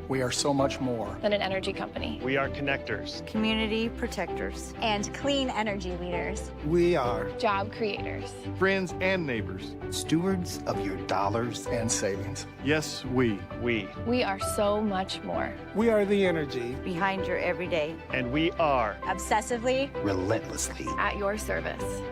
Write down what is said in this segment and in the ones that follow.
We are so much more than an energy company. We are connectors, community protectors, and clean energy leaders. We are job creators, friends and neighbors, stewards of your dollars and savings. Yes, we are so much more. We are the energy behind your everyday. And we are obsessively, relentlessly at your service.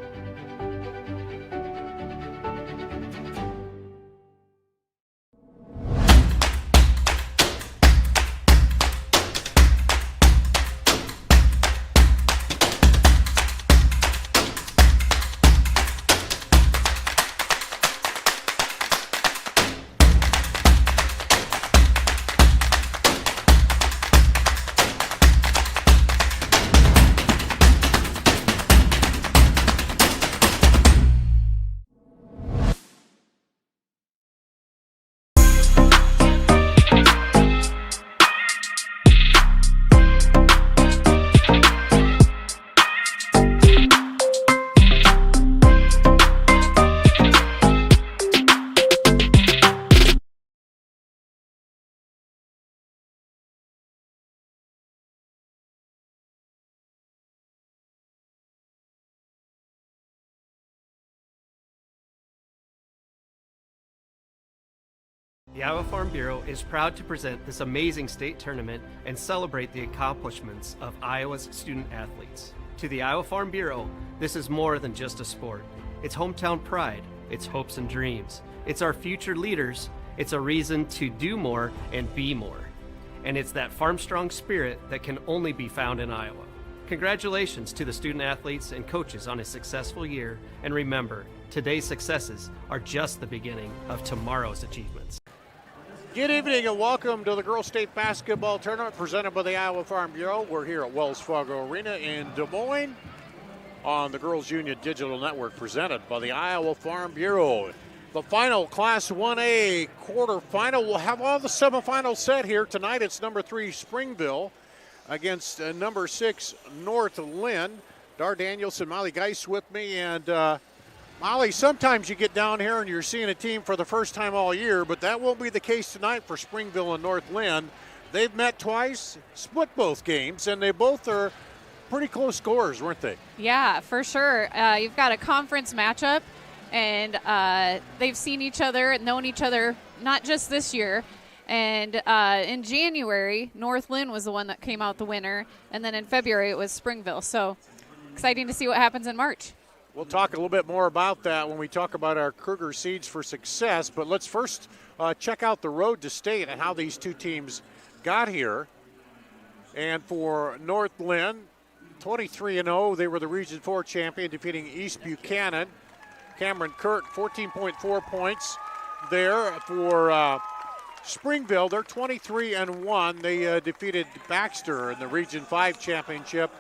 The Iowa Farm Bureau is proud to present this amazing state tournament and celebrate the accomplishments of Iowa's student athletes. To the Iowa Farm Bureau, this is more than just a sport. It's hometown pride, it's hopes and dreams, it's our future leaders, it's a reason to do more and be more. And it's that farm strong spirit that can only be found in Iowa. Congratulations to the student athletes and coaches on a successful year, and remember, today's successes are just the beginning of tomorrow's achievements. Good evening and welcome to the Girls State Basketball Tournament presented by the Iowa Farm Bureau. We're here at Wells Fargo Arena in Des Moines on the Girls Union Digital Network presented by the Iowa Farm Bureau. The final Class 1A quarterfinal. We'll have all the semifinals set here. Tonight it's number 3 Springville against number 6 North Linn. Dar Danielson, Molly Geis with me, and Molly, sometimes you get down here and you're seeing a team for the first time all year, but that won't be the case tonight for Springville and North Linn. They've met twice, split both games, and they both are pretty close scores, weren't they? Yeah, for sure. You've got a conference matchup, and they've seen each other and known each other not just this year. And in January, North Linn was the one that came out the winner, and then in February it was Springville. So exciting to see what happens in March. We'll talk a little bit more about that when we talk about our Kruger Seeds for Success, but let's first check out the road to state and how these two teams got here. And for North Linn, 23-0, they were the Region 4 champion, defeating East Buchanan. Cameron Kurt, 14.4 points there. For Springville, they're 23-1. They defeated Baxter in the Region 5 championship.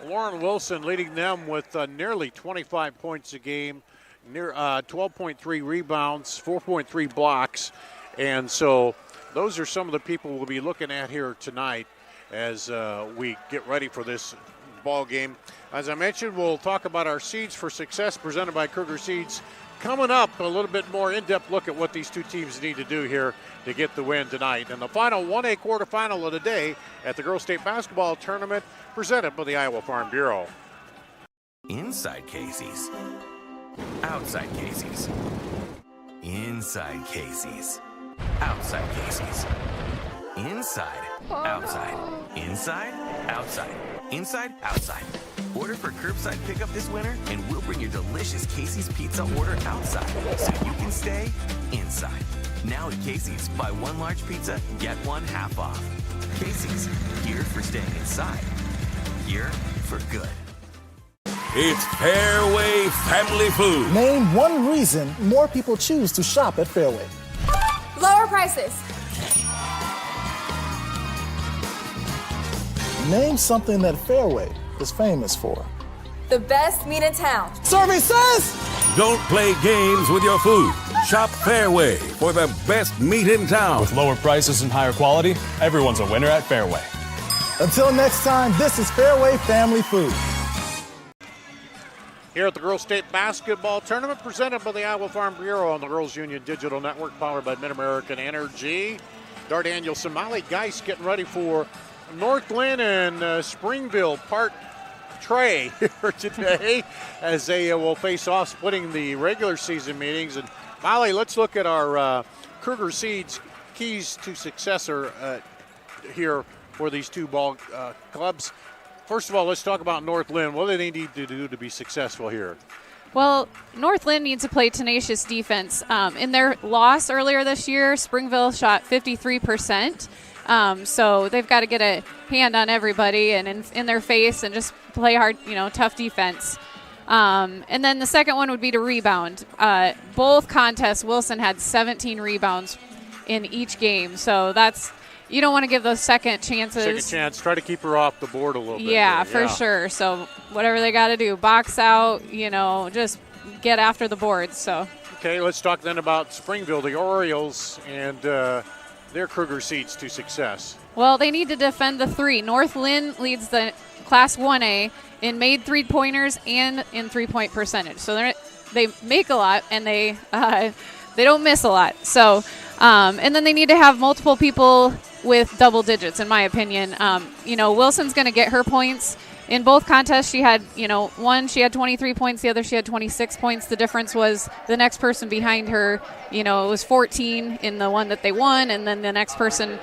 Lauren Wilson leading them with nearly 25 points a game, near 12.3 rebounds, 4.3 blocks. And so those are some of the people we'll be looking at here tonight as we get ready for this ball game. As I mentioned, we'll talk about our Seeds for Success presented by Kruger Seeds. Coming up, a little bit more in-depth look at what these two teams need to do here to get the win tonight. And the final 1A quarterfinal of the day at the Girls State Basketball Tournament presented by the Iowa Farm Bureau. Inside Casey's. Outside Casey's. Inside Casey's. Outside Casey's. Inside. Outside. Inside. Outside. Inside. Outside. Order for curbside pickup this winter, and we'll bring your delicious Casey's Pizza order outside so you can stay inside. Now at Casey's, buy one large pizza, get one half off. Casey's, here for staying inside. Here for good. It's Fairway Family Food. Name one reason more people choose to shop at Fairway. Lower prices. Name something that Fairway is famous for. The best meat in town. Services! Don't play games with your food. Shop Fairway for the best meat in town. With lower prices and higher quality, everyone's a winner at Fairway. Until next time, this is Fairway Family Food. Here at the Girls State Basketball Tournament presented by the Iowa Farm Bureau on the Girls Union Digital Network powered by Mid-American Energy. Danielson, Molly Geist getting ready for North Linn and Springville Part Trey here today as they will face off, splitting the regular season meetings. And Molly, let's look at our Kruger Seeds keys to success here for these two ball clubs. First of all, let's talk about North Linn. What do they need to do to be successful here? Well, North Linn needs to play tenacious defense. In their loss earlier this year, Springville shot 53%. So they've got to get a hand on everybody and in their face and just play hard, tough defense. And then the second one would be to rebound. Both contests, Wilson had 17 rebounds in each game. So you don't want to give those second chances. Second chance. Try to keep her off the board a little bit. Yeah, for sure. So whatever they got to do, box out, just get after the boards. So. Okay, let's talk then about Springville, the Orioles, and their Kruger Seeds to success. Well, they need to defend the three. North Linn leads the Class 1A in made three-pointers and in three-point percentage. So they make a lot, and they don't miss a lot. So, and then they need to have multiple people with double digits, in my opinion. Wilson's going to get her points. In both contests, she had, one, she had 23 points, the other, she had 26 points. The difference was the next person behind her, it was 14 in the one that they won, and then the next person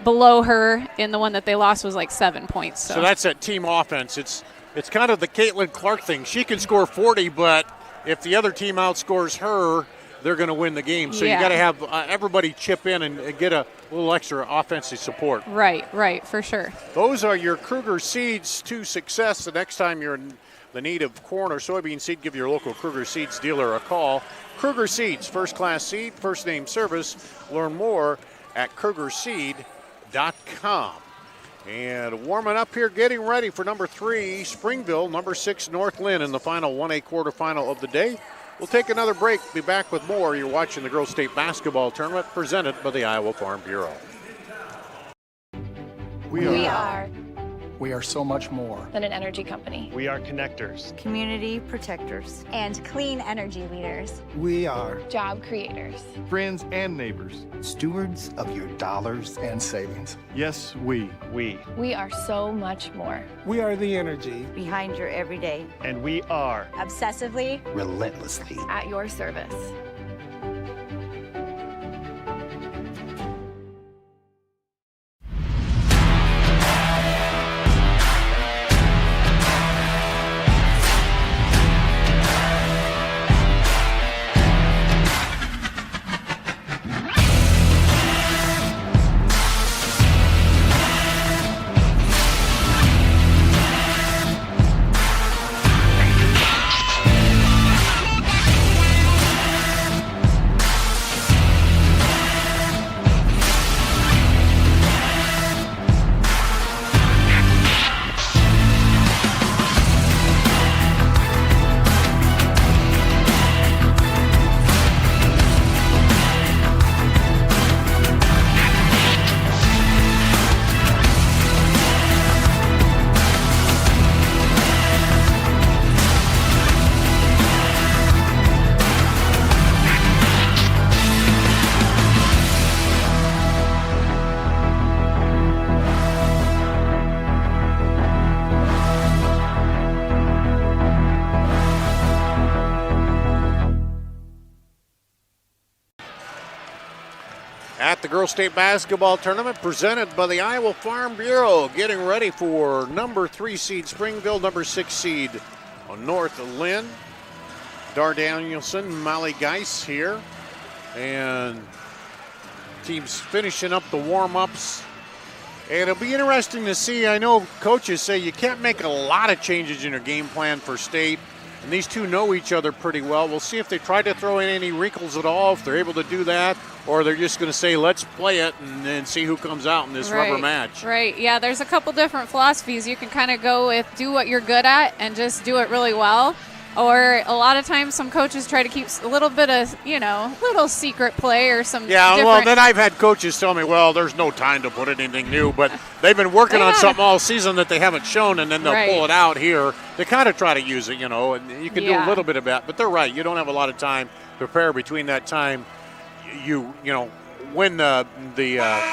below her in the one that they lost was like 7 points. So that's that team offense. It's kind of the Caitlin Clark thing. She can score 40, but if the other team outscores her, they're going to win the game. So you got to have everybody chip in and get a little extra offensive support. Right, for sure. Those are your Kruger Seeds to success. The next time you're in the need of corn or soybean seed, give your local Kruger Seeds dealer a call. Kruger Seeds, first-class seed, first-name service. Learn more at KrugerSeed.com. And warming up here, getting ready for number 3, Springville, number 6, North Linn in the final 1A quarterfinal of the day. We'll take another break. Be back with more. You're watching the Girls State Basketball Tournament presented by the Iowa Farm Bureau. We are We are so much more than an energy company. We are connectors, community protectors, and clean energy leaders. We are Job creators. Friends and neighbors. stewards of your dollars and savings. Yes, we. We are so much more. We are the energy behind your everyday. And we are Obsessively, Relentlessly. At your service. At the Girls State Basketball Tournament presented by the Iowa Farm Bureau, getting ready for number 3 seed Springville, number 6 seed North Linn. Danielson, Molly Geist here, and teams finishing up the warm-ups. And it'll be interesting to see. I know coaches say you can't make a lot of changes in your game plan for state, and these two know each other pretty well. We'll see if they try to throw in any wrinkles at all, if they're able to do that, or they're just going to say, let's play it and then see who comes out in this rubber match. Right, yeah, there's a couple different philosophies. You can kind of go with do what you're good at and just do it really well. Or a lot of times some coaches try to keep a little bit of, little secret play or some well, then I've had coaches tell me, well, there's no time to put anything new, but they've been working on something all season that they haven't shown, and then they'll pull it out here. They kind of try to use it, and you can do a little bit of that, but they're right. You don't have a lot of time to prepare. Between that time, you win the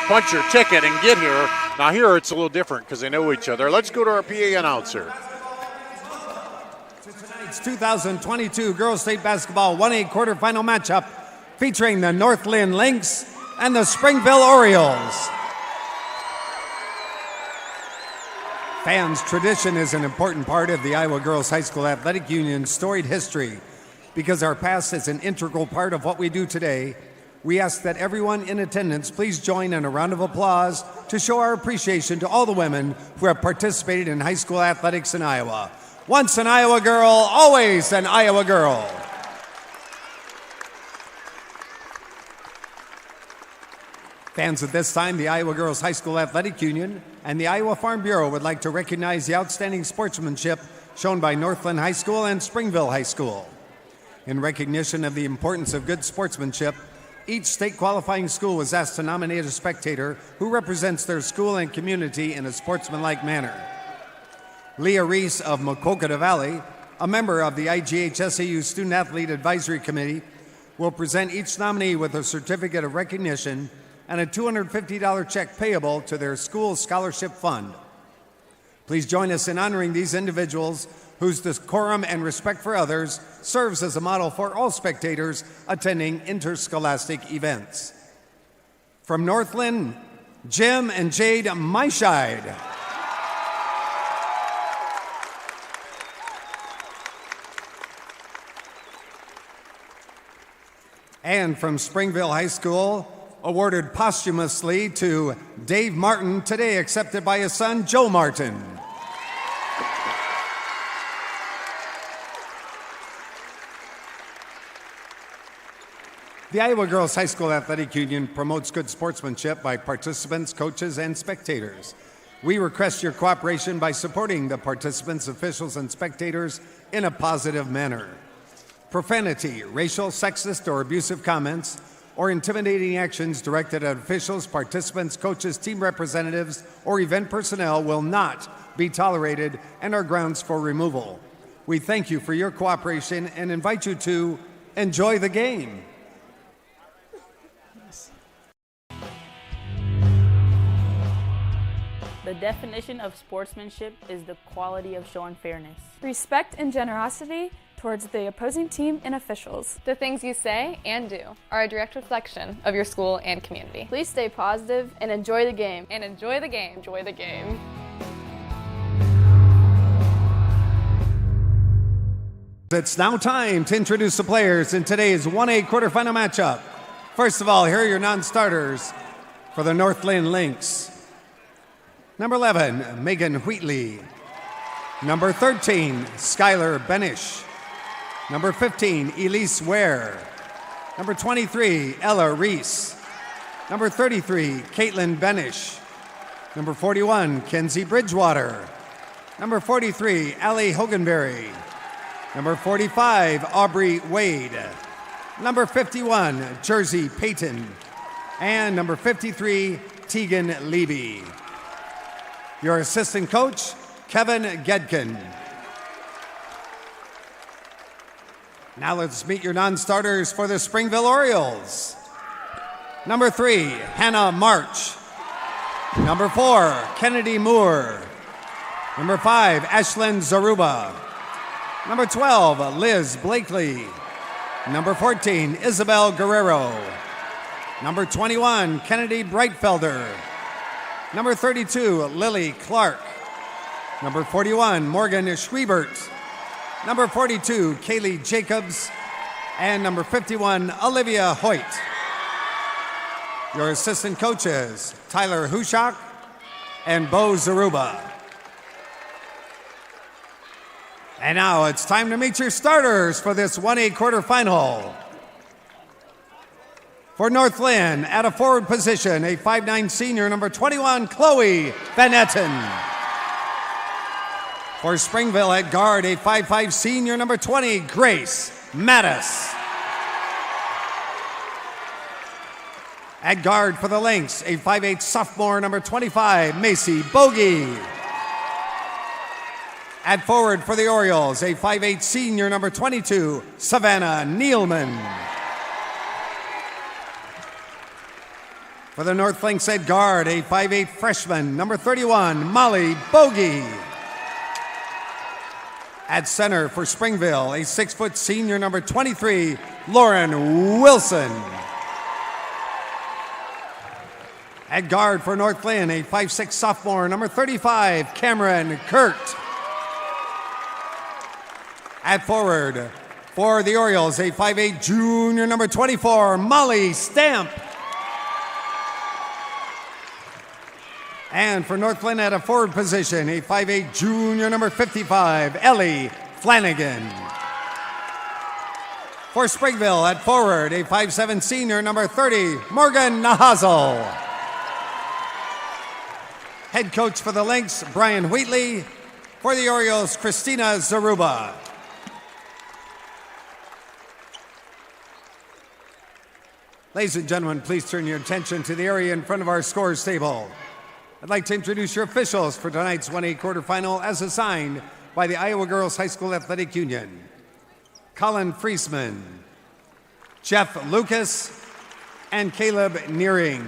punch your ticket and get here. Now here it's a little different because they know each other. Let's go to our PA announcer. Tonight's 2022 Girls State Basketball 1A quarterfinal matchup featuring the North Linn Lynx and the Springville Orioles. Fans, tradition is an important part of the Iowa Girls High School Athletic Union's storied history. Because our past is an integral part of what we do today, we ask that everyone in attendance please join in a round of applause to show our appreciation to all the women who have participated in high school athletics in Iowa. Once an Iowa girl, always an Iowa girl. Fans, at this time, the Iowa Girls High School Athletic Union and the Iowa Farm Bureau would like to recognize the outstanding sportsmanship shown by North Linn High School and Springville High School. In recognition of the importance of good sportsmanship, each state qualifying school was asked to nominate a spectator who represents their school and community in a sportsmanlike manner. Leah Reese of Maquoketa Valley, a member of the IGHSAU Student Athlete Advisory Committee, will present each nominee with a certificate of recognition and a $250 check payable to their school scholarship fund. Please join us in honoring these individuals whose decorum and respect for others serves as a model for all spectators attending interscholastic events. From North Linn, Jim and Jade Myscheid. And from Springville High School, awarded posthumously to Dave Martin, today accepted by his son, Joe Martin. The Iowa Girls High School Athletic Union promotes good sportsmanship by participants, coaches, and spectators. We request your cooperation by supporting the participants, officials, and spectators in a positive manner. Profanity, racial, sexist, or abusive comments, or intimidating actions directed at officials, participants, coaches, team representatives, or event personnel will not be tolerated and are grounds for removal. We thank you for your cooperation and invite you to enjoy the game. The definition of sportsmanship is the quality of showing fairness. Respect and generosity towards the opposing team and officials. The things you say and do are a direct reflection of your school and community. Please stay positive and enjoy the game. And enjoy the game. Enjoy the game. It's now time to introduce the players in today's 1A quarterfinal matchup. First of all, here are your non-starters for the North Linn Lynx. Number 11, Megan Wheatley. Number 13, Skylar Benish. Number 15, Elise Ware. Number 23, Ella Reese. Number 33, Caitlin Benish. Number 41, Kenzie Bridgewater. Number 43, Allie Hoganberry. Number 45, Aubrey Wade. Number 51, Jersey Payton. And number 53, Tegan Levy. Your assistant coach, Kevin Gedkin. Now let's meet your non-starters for the Springville Orioles. Number 3, Hannah March. Number 4, Kennedy Moore. Number 5, Ashlyn Zaruba. Number 12, Liz Blakely. Number 14, Isabel Guerrero. Number 21, Kennedy Breitfelder. Number 32, Lily Clark. Number 41, Morgan Schwiebert. Number 42, Kaylee Jacobs. And number 51, Olivia Hoyt. Your assistant coaches, Tyler Hushak and Bo Zaruba. And now it's time to meet your starters for this 1A quarterfinal. For North Linn, at a forward position, a 5'9" senior, number 21, Chloe Van Etten. For Springville at guard, a 5'5" senior, number 20, Grace Mattis. At guard for the Lynx, a 5'8" sophomore, number 25, Macy Bogey. At forward for the Orioles, a 5'8" senior, number 22, Savannah Nealman. For the North Flanks at guard, a 5'8 freshman, number 31, Molly Bogey. At center for Springville, a 6-foot senior, number 23, Lauren Wilson. At guard for North Linn, a 5'6 sophomore, number 35, Cameron Kurt. At forward for the Orioles, a 5'8 junior, number 24, Molly Stamp. And for North Linn at a forward position, a 5'8 junior, number 55, Ellie Flanagan. For Springville at forward, a 5'7 senior, number 30, Morgan Nahazel. Head coach for the Lynx, Brian Wheatley. For the Orioles, Christina Zaruba. Ladies and gentlemen, please turn your attention to the area in front of our scores table. I'd like to introduce your officials for tonight's 1A quarterfinal as assigned by the Iowa Girls High School Athletic Union. Colin Friesman, Jeff Lucas, and Caleb Nearing.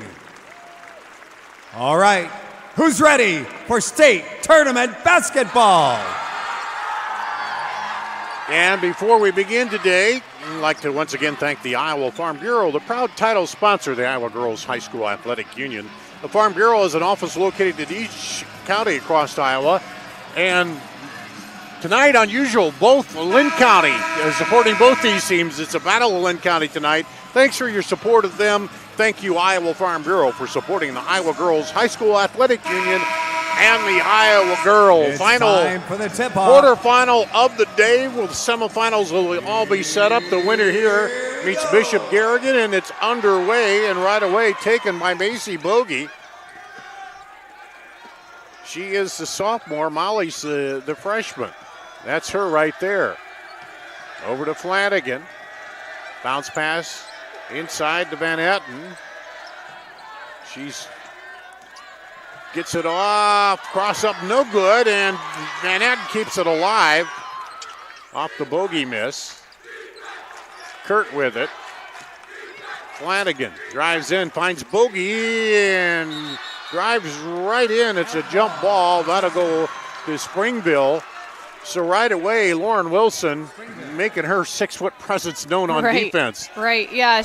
All right, who's ready for state tournament basketball? And before we begin today, I'd like to once again thank the Iowa Farm Bureau, the proud title sponsor of the Iowa Girls High School Athletic Union. The Farm Bureau is an office located in each county across Iowa. And tonight, unusual, both Linn County is supporting both these teams. It's a battle of Linn County tonight. Thanks for your support of them. Thank you, Iowa Farm Bureau, for supporting the Iowa Girls High School Athletic Union and the Iowa Girls. It's final time for the tip-off. Quarterfinal of the day. Well, the semifinals will all be set up. The winner here meets Bishop Garrigan, and it's underway, and right away taken by Macy Bogey. She is the sophomore. Molly's the freshman. That's her right there. Over to Flanagan. Bounce pass inside to Van Etten. She's gets it off, cross up, no good, and Van Etten keeps it alive off the bogey miss. Kurt with it. Flanagan drives in, finds Bogey, and drives right in. It's a jump ball. That'll go to Springville. So right away, Lauren Wilson making her 6-foot presence known on defense. Right, yeah.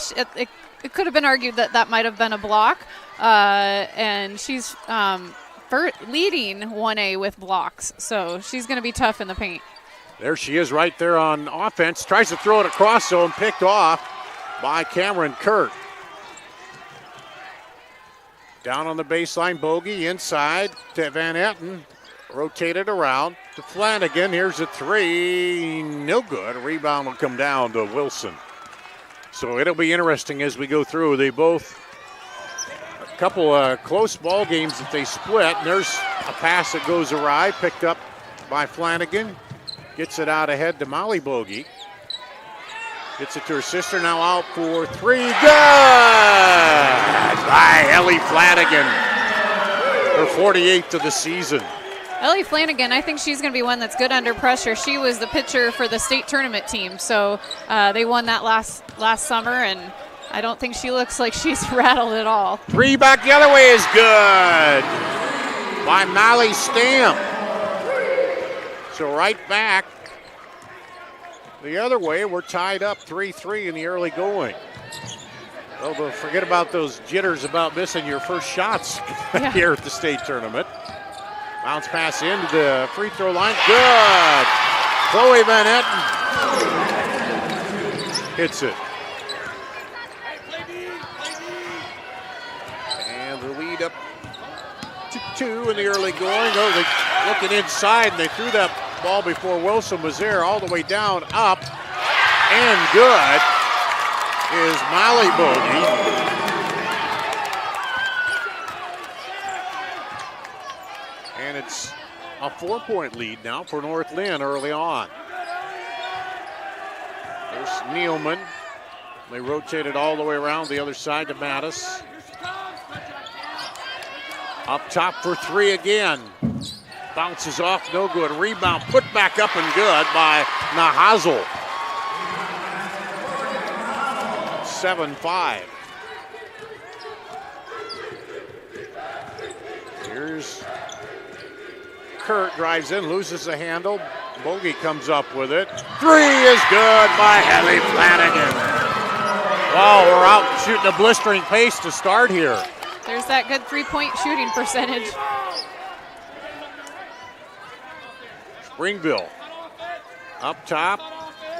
It could have been argued that that might have been a block. And she's leading 1A with blocks. So she's going to be tough in the paint. There she is right there on offense. Tries to throw it across zone, picked off by Cameron Kurt. Down on the baseline, Bogey inside to Van Etten. Rotated around to Flanagan. Here's a three. No good. A rebound will come down to Wilson. So it'll be interesting as we go through. They both, a couple of close ball games that they split. And there's a pass that goes awry, picked up by Flanagan. Gets it out ahead to Molly Bogey. Gets it to her sister, now out for three. Good! By Ellie Flanagan. Her 48th of the season. Ellie Flanagan, I think she's going to be one that's good under pressure. She was the pitcher for the state tournament team, so they won that last summer, and I don't think she looks like she's rattled at all. Three back the other way is good by Molly Stamp. So right back the other way, we're tied up 3-3 in the early going. Oh, but forget about those jitters about missing your first shots here at the state tournament. Bounce pass into the free throw line. Good. Chloe Van Etten hits it. And the lead up to 2 in the early going. Oh, they're looking inside, and they threw that ball before Wilson was there, all the way down, up, and good is Molly Bogey. And it's a 4-point lead now for North Linn early on. There's Nealman. They rotated all the way around the other side to Mattis. Up top for three again. Bounces off, no good. Rebound, put back up and good by Nahazel. 7-5. Here's Kurt, drives in, loses the handle. Bogey comes up with it. Three is good by Haley Flanagan. Wow, we're out shooting a blistering pace to start here. There's that good three-point shooting percentage. Springville up top,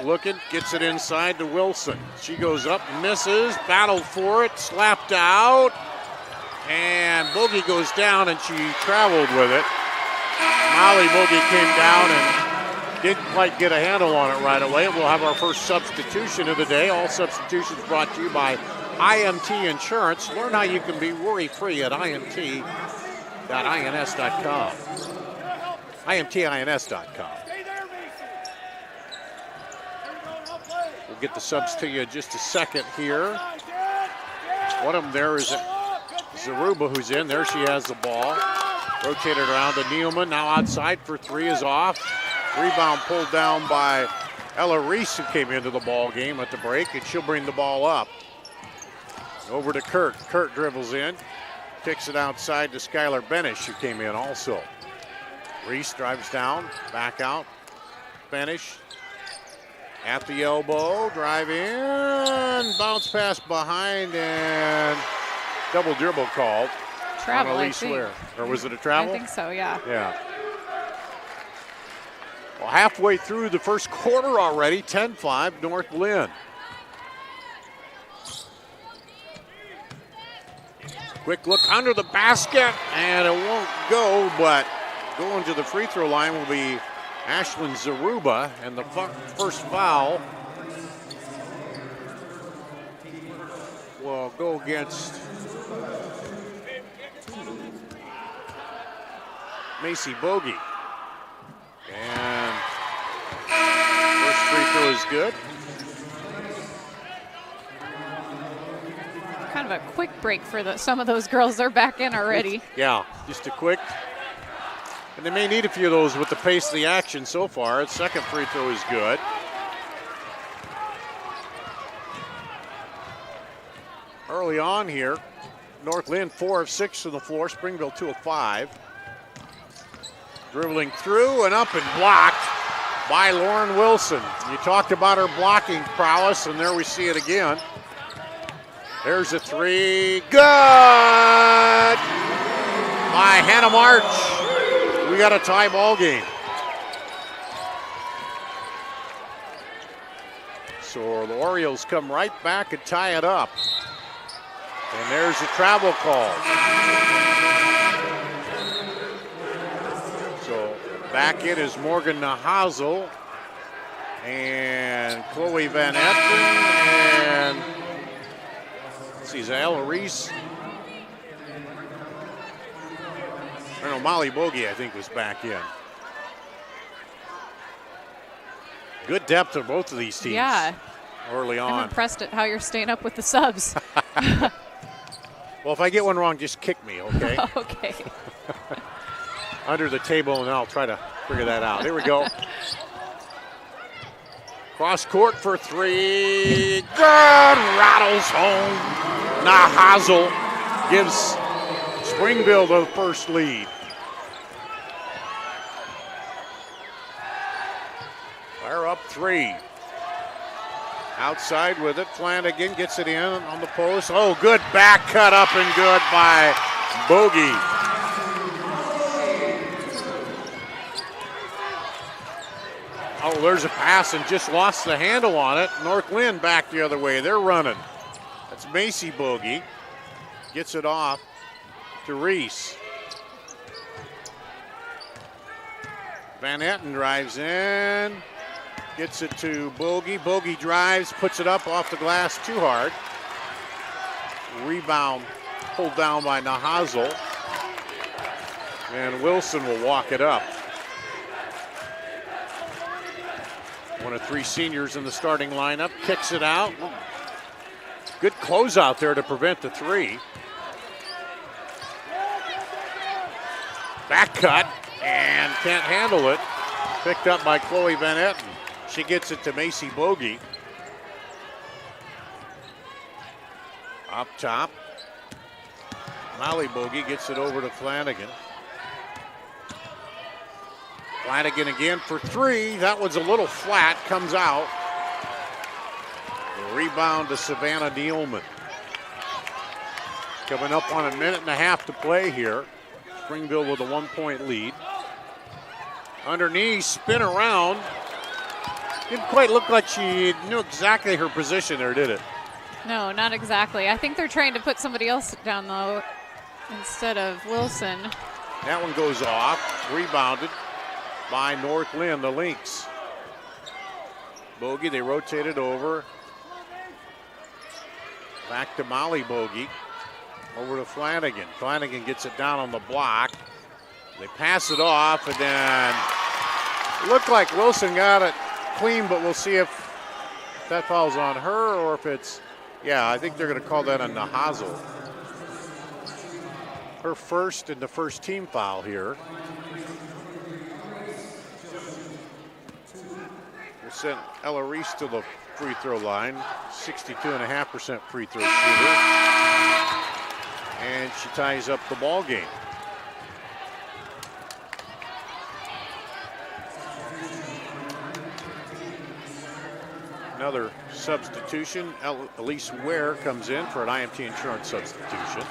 looking, gets it inside to Wilson. She goes up, misses, battled for it, slapped out, and Bogey goes down, and she traveled with it. Molly Bogey came down and didn't quite get a handle on it right away. We'll have our first substitution of the day. All substitutions brought to you by IMT Insurance. Learn how you can be worry-free at imt.ins.com. IMTINS.com. We'll get the subs to you in just a second here. One of them there is Zaruba, who's in. There she has the ball. Rotated around to Nealman. Now outside for three is off. Rebound pulled down by Ella Reese, who came into the ball game at the break, and she'll bring the ball up. Over to Kurt. Kurt dribbles in. Kicks it outside to Skylar Benish, who came in also. Reese drives down, back out. Benish at the elbow, drive in, bounce pass behind, and double dribble called. Travel, I think. Or was it a travel? I think so, yeah. Yeah. Well, halfway through the first quarter already, 10-5 North Linn. Quick look under the basket, and it won't go, but going to the free throw line will be Ashlyn Zaruba, and the first foul will go against Macy Bogey. And first free throw is good. Kind of a quick break for some of those girls. They're back in already. Yeah, just a quick. And they may need a few of those with the pace of the action so far. Its second free throw is good. Early on here, North Linn 4 of 6 from the floor, Springville 2 of 5. Dribbling through and up and blocked by Lauren Wilson. You talked about her blocking prowess, and there we see it again. There's a three. Good by Hannah March. We got a tie ball game. So the Orioles come right back and tie it up. And there's a travel call. So back in is Morgan Nahazel and Chloe Van Etten and let's see, Ella Reese. I don't know, Molly Bogey, I think, was back in. Good depth of both of these teams. Yeah. Early on. I'm impressed at how you're staying up with the subs. Well, if I get one wrong, just kick me, okay? Okay. Under the table, and I'll try to figure that out. Here we go. Cross court for three. Good. Rattles home. Nahazel gives Springville the first lead. They're up three. Outside with it. Flanagan gets it in on the post. Oh, good back cut up and good by Bogey. Oh, there's a pass and just lost the handle on it. North Linn back the other way. They're running. That's Macy Bogey. Gets it off to Reese. Van Etten drives in. Gets it to Bogey. Bogey drives, puts it up off the glass too hard. Rebound pulled down by Nahazel. And Wilson will walk it up. One of three seniors in the starting lineup. Kicks it out. Good close out there to prevent the three. Back cut and can't handle it. Picked up by Chloe Van Etten. She gets it to Macy Bogey. Up top. Molly Bogey gets it over to Flanagan. Flanagan again for three. That one's a little flat, comes out. The rebound to Savannah Nealman. Coming up on a minute and a half to play here. Springville with a 1-point lead. Underneath, spin around. Didn't quite look like she knew exactly her position there, did it? No, not exactly. I think they're trying to put somebody else down, though, instead of Wilson. That one goes off. Rebounded by North Linn, the Lynx. Bogey, they rotated over. Back to Molly Bogey. Over to Flanagan. Flanagan gets it down on the block. They pass it off, and then it looked like Wilson got it clean, but we'll see if that falls on her or if it's, yeah, I think they're going to call that a Nahazel. Her first and the first team foul here. We'll send Ella Reese to the free throw line, 62.5% free throw shooter. And she ties up the ball game. Another substitution. Elise Ware comes in for an IMT Insurance substitution.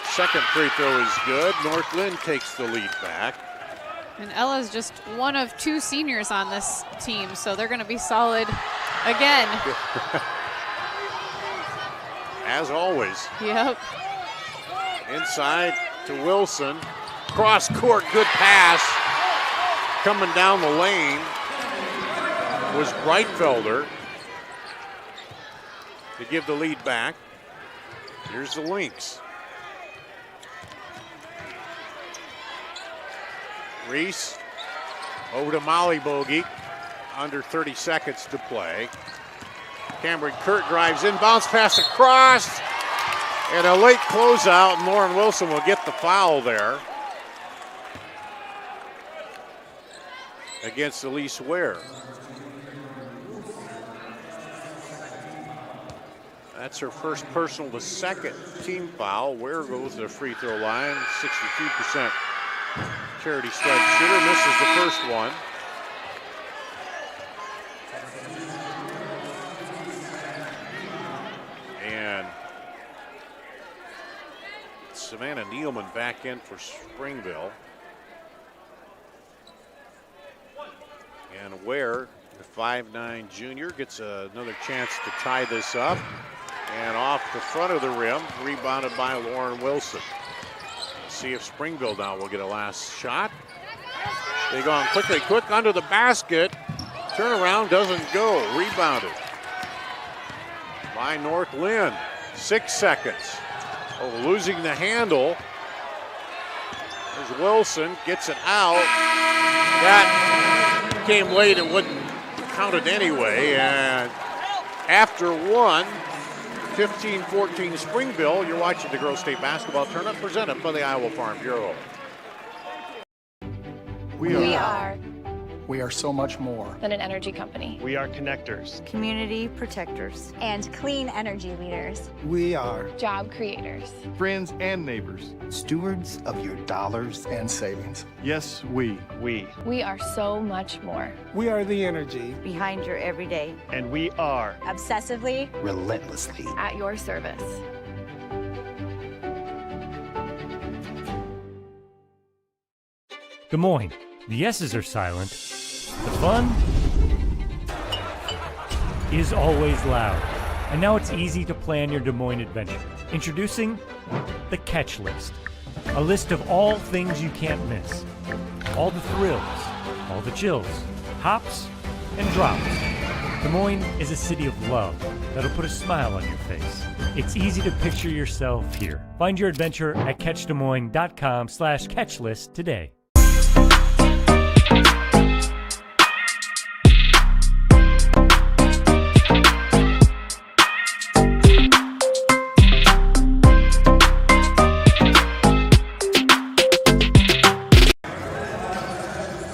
Second free throw is good. North Linn takes the lead back. And Ella's just one of two seniors on this team, so they're going to be solid again. As always. Yep. Inside to Wilson. Cross court, good pass. Coming down the lane was Breitfelder to give the lead back. Here's the Lynx. Reese over to Molly Bogey. Under 30 seconds to play. Cameron Kurt drives in, bounce pass across, and a late closeout, and Lauren Wilson will get the foul there against Elise Ware. That's her first personal, the second team foul. Ware goes to the free throw line, 62% charity stripe shooter, misses the first one. And Savannah Nealman back in for Springville. And Ware, the 5'9" junior, gets another chance to tie this up. And off the front of the rim, rebounded by Lauren Wilson. See if Springville now will get a last shot. They go on quickly, quick under the basket. Turnaround doesn't go, rebounded by North Linn. 6 seconds. Oh, losing the handle. There's Wilson, gets it out. That came late, it wouldn't count it anyway. And after one, 15-14 Springville, you're watching the Girls State Basketball Tournament presented by the Iowa Farm Bureau. We are so much more Than an energy company. We are connectors. Community protectors. And clean energy leaders. We are Job creators. Friends and neighbors. Stewards of your dollars and savings. Yes, we. We are so much more. We are the energy Behind your everyday. And we are Obsessively. Relentlessly. At your service. Des Moines. The S's are silent. The fun is always loud. And now it's easy to plan your Des Moines adventure. Introducing the Catch List. A list of all things you can't miss. All the thrills, all the chills, hops and drops. Des Moines is a city of love that'll put a smile on your face. It's easy to picture yourself here. Find your adventure at catchdesmoines.com/catchlist today.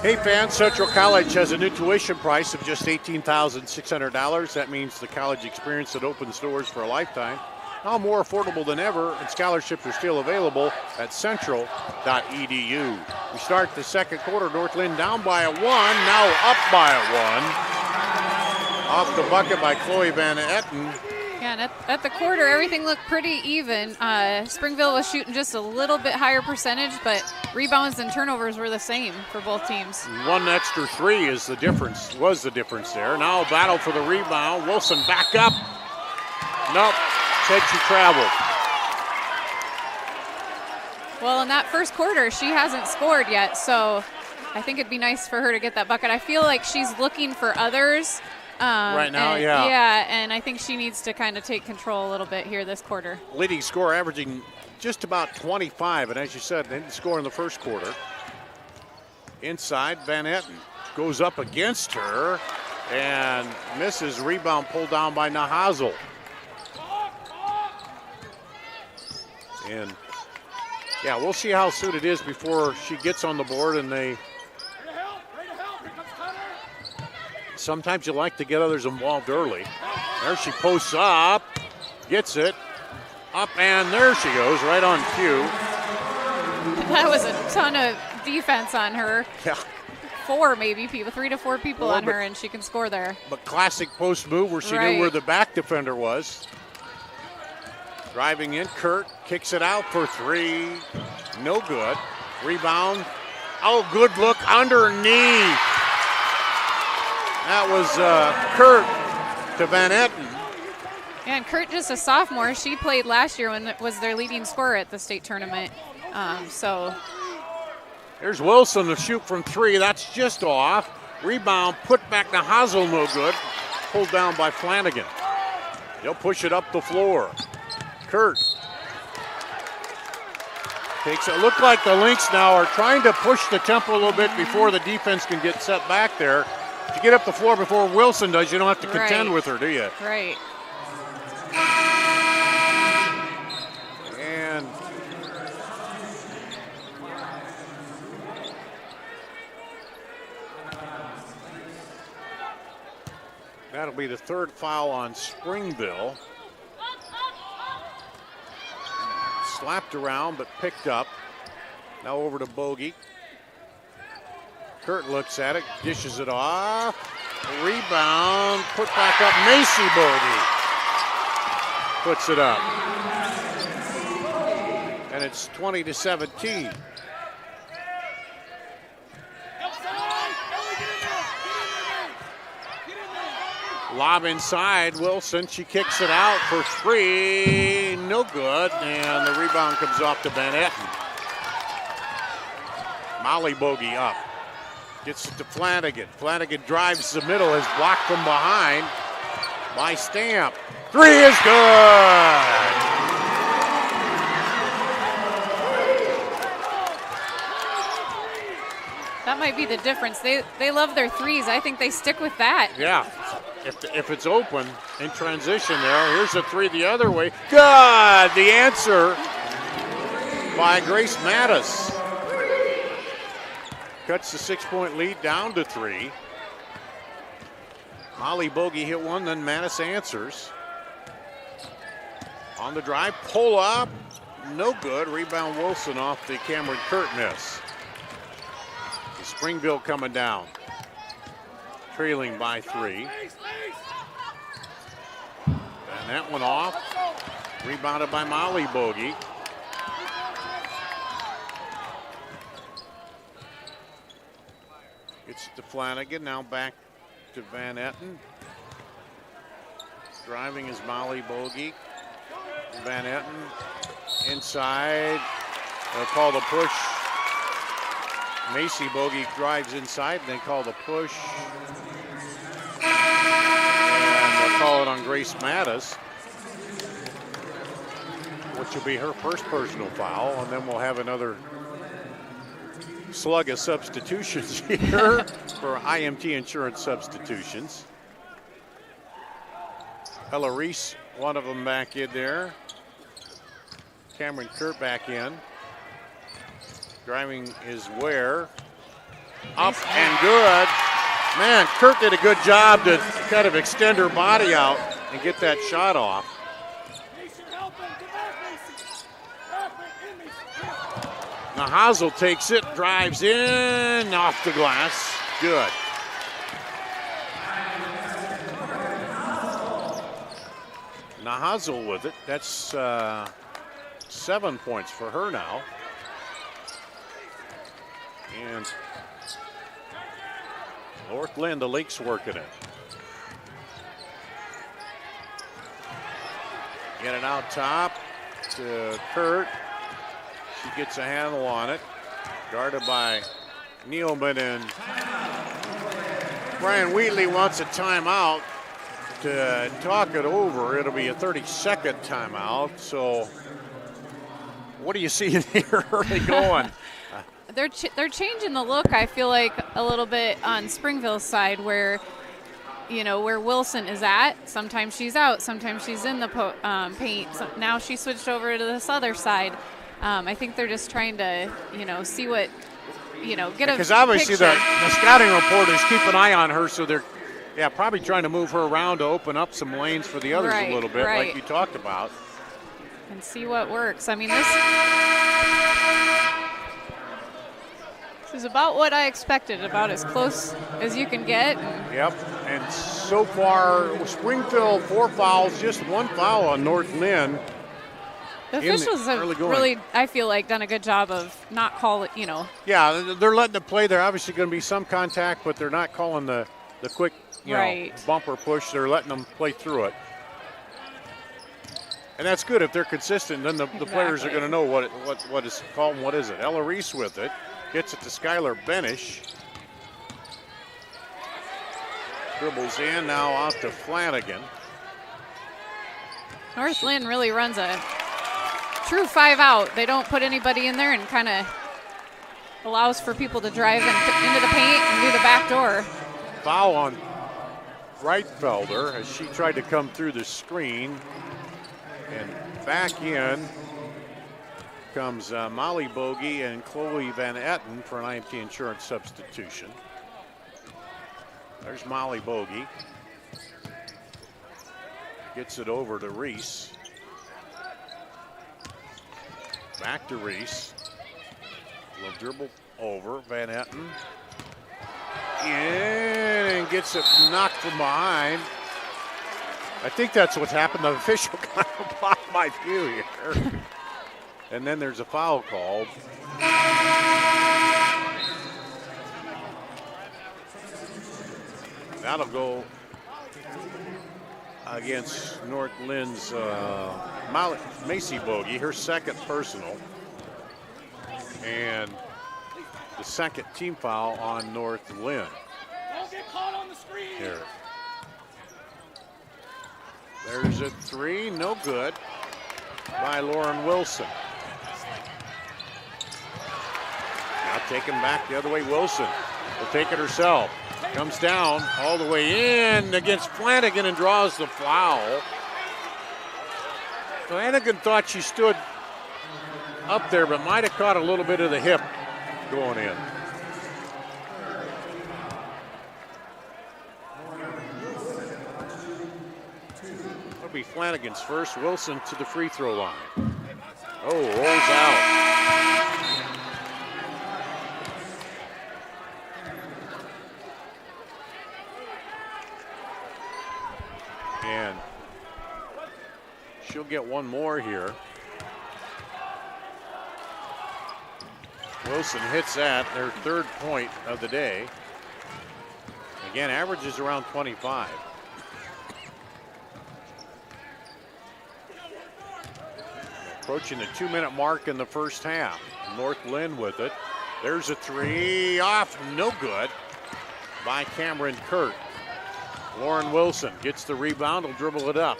Hey fans, Central College has a new tuition price of just $18,600. That means the college experience that opens doors for a lifetime. now more affordable than ever, and scholarships are still available at central.edu. We start the second quarter, North Linn down by a 1, now up by a 1. Off the bucket by Chloe Van Etten. Yeah, and at the quarter, everything looked pretty even. Springville was shooting just a little bit higher percentage, but rebounds and turnovers were the same for both teams. One extra three was the difference there. Now battle for the rebound. Wilson back up. Nope, said she traveled. Well, in that first quarter, she hasn't scored yet, so I think it'd be nice for her to get that bucket. I feel like she's looking for others. Right now, yeah. Yeah, and I think she needs to kind of take control a little bit here this quarter. Leading scorer averaging just about 25, and as you said, didn't score in the first quarter. Inside, Van Etten goes up against her and misses. Rebound pulled down by Nahazel. And yeah, we'll see how soon it is before she gets on the board, and sometimes you like to get others involved early. There she posts up, gets it, up, and there she goes, right on cue. That was a ton of defense on her. Yeah. 3 to 4 people on her, and she can score there. But classic post move where she knew where the back defender was. Driving in, Kurt kicks it out for 3. No good. Rebound. Oh, good look underneath. That was Kurt to Van Etten. Yeah, and Kurt just a sophomore. She played last year when it was their leading scorer at the state tournament. Here's Wilson to shoot from 3. That's just off. Rebound, put back to Hazel, no good. Pulled down by Flanagan. They'll push it up the floor. Kurt takes it. Look like the Lynx now are trying to push the tempo a little bit before the defense can get set back there. To get up the floor before Wilson does, you don't have to contend with her, do you? Right. And that'll be the 3rd foul on Springville. Slapped around but picked up. Now over to Bogey. Kurt looks at it, dishes it off. Rebound, put back up. Macy Bogey puts it up. And it's 20-17. Lob inside, Wilson, she kicks it out for 3, no good, and the rebound comes off to Van Etten. Molly Bogey up, gets it to Flanagan. Flanagan drives the middle, is blocked from behind by Stamp. 3 is good! That might be the difference. They love their threes. I think they stick with that. Yeah. If it's open in transition there, here's a 3 the other way. Good! The answer by Grace Mattis. Cuts the 6-point lead down to 3. Molly Bogey hit one, then Mattis answers. On the drive, pull up, no good. Rebound Wilson off the Cameron Kurt miss. Springville coming down, trailing by 3. And that one off, rebounded by Molly Bogey. It's to Flanagan, now back to Van Etten. Driving is Molly Bogey. Van Etten inside, they'll call the push. Macy Bogey drives inside, and they call the push. And they'll call it on Grace Mattis, which will be her first personal foul, and then we'll have another slug of substitutions here for IMT Insurance substitutions. Ella Reese, one of them back in there. Cameron Kurt back in. Driving is Ware. Up and good. Man, Kurt did a good job to kind of extend her body out and get that shot off. Nahazel takes it, drives in, off the glass. Good. Nahazel with it. That's 7 points for her now. And North Linn, the Lakes working it. Get it out top to Kurt. She gets a handle on it. Guarded by Nealman, and Brian Wheatley wants a timeout to talk it over. It'll be a 30-second timeout. So what do you see in here? Where are they going? They're changing the look, I feel like, a little bit on Springville's side, where, you know, where Wilson is at. Sometimes she's out, sometimes she's in the paint. So now she switched over to this other side. I think they're just trying to, you know, see what, you know, get a because obviously picture. the scouting reporters keep an eye on her, so they're, probably trying to move her around to open up some lanes for the others a little bit, like you talked about. And see what works. I mean, this is about what I expected, about as close as you can get. Yep, and so far, Springfield 4 fouls, just 1 foul on North Linn. The officials have really, I feel like, done a good job of not calling, you know. Yeah, they're letting it play. They're obviously going to be some contact, but they're not calling the quick, you know, bumper push. They're letting them play through it. And that's good. If they're consistent, then the players are going to know what is called and what isn't. Ella Reese with it. Gets it to Skylar Benish. Dribbles in, now out to Flanagan. North Linn really runs a true 5 out. They don't put anybody in there and kind of allows for people to drive into the paint and do the back door. Foul on Reitfelder as she tried to come through the screen. And back in comes Molly Bogey and Chloe Van Etten for an IMT insurance substitution. There's Molly Bogey. Gets it over to Reese. Back to Reese. A little dribble over. Van Etten. In and gets it knocked from behind. I think that's what's happened. The official kind of blocked my view here. And then there's a foul called. That'll go against North Lynn's Macy Bogey, her second personal. And the second team foul on North Linn. Don't get caught on the screen. Here. There's a 3, no good, by Lauren Wilson. Now taken back the other way, Wilson will take it herself. Comes down all the way in against Flanagan and draws the foul. Flanagan thought she stood up there, but might have caught a little bit of the hip going in. It'll be Flanagan's first. Wilson to the free throw line. Oh, rolls out. And she'll get one more here. Wilson hits that, their third point of the day. Again, averages around 25. Approaching the 2-minute mark in the first half. North Linn with it. There's a 3 off, no good, by Cameron Kurt. Lauren Wilson gets the rebound, will dribble it up.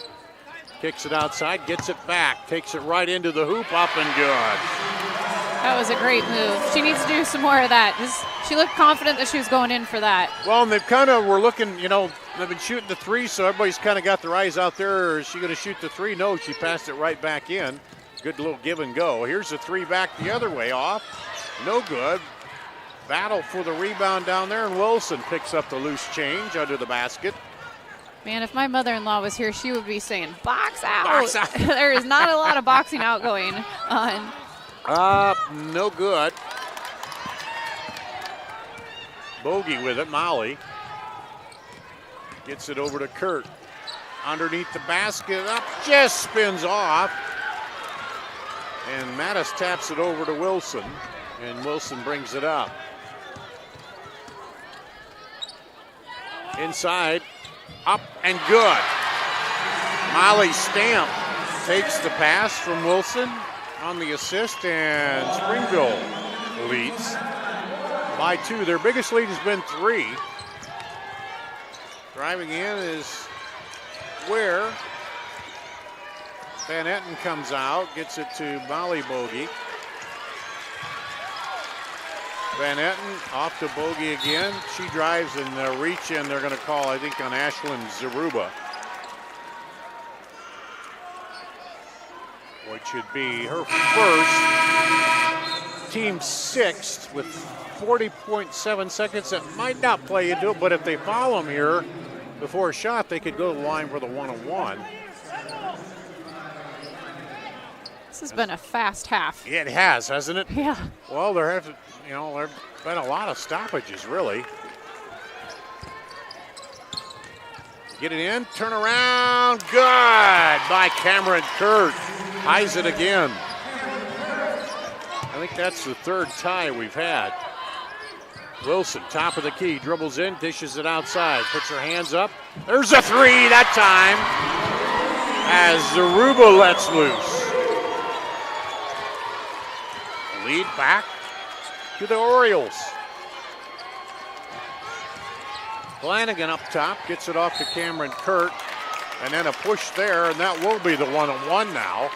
Kicks it outside, gets it back, takes it right into the hoop, up and good. That was a great move. She needs to do some more of that. She looked confident that she was going in for that. Well, and they've kind of were looking, you know, they've been shooting the 3, so everybody's kind of got their eyes out there. Is she going to shoot the 3? No, she passed it right back in. Good little give and go. Here's the 3 back the other way, off. No good. Battle for the rebound down there, and Wilson picks up the loose change under the basket. Man, if my mother-in-law was here, she would be saying, box out. Box out. There is not a lot of boxing out going on. No good. Bogey with it, Molly. Gets it over to Kurt. Underneath the basket, up, just spins off. And Mattis taps it over to Wilson, and Wilson brings it up. Inside, up and good. Molly Stamp takes the pass from Wilson on the assist, and Springville leads by 2. Their biggest lead has been 3. Driving in is Ware. Van Etten comes out, gets it to Molly Bogey. Van Etten off to Bogey again. She drives and the reach in they're going to call, I think, on Ashlyn Zaruba, which should be her first, team 6th with 40.7 seconds. That might not play into it, but if they foul them here before a shot, they could go to the line for the 1-on-1. This has been a fast half. It has, hasn't it? Yeah. Well, there have been a lot of stoppages, really. Get it in, turn around, good by Cameron Kurt. Ties it again. I think that's the 3rd tie we've had. Wilson, top of the key, dribbles in, dishes it outside, puts her hands up. There's a 3 that time as Zaruba lets loose. Lead back to the Orioles. Flanagan up top, gets it off to Cameron Kurt, and then a push there, and that will be the 1-on-1 now.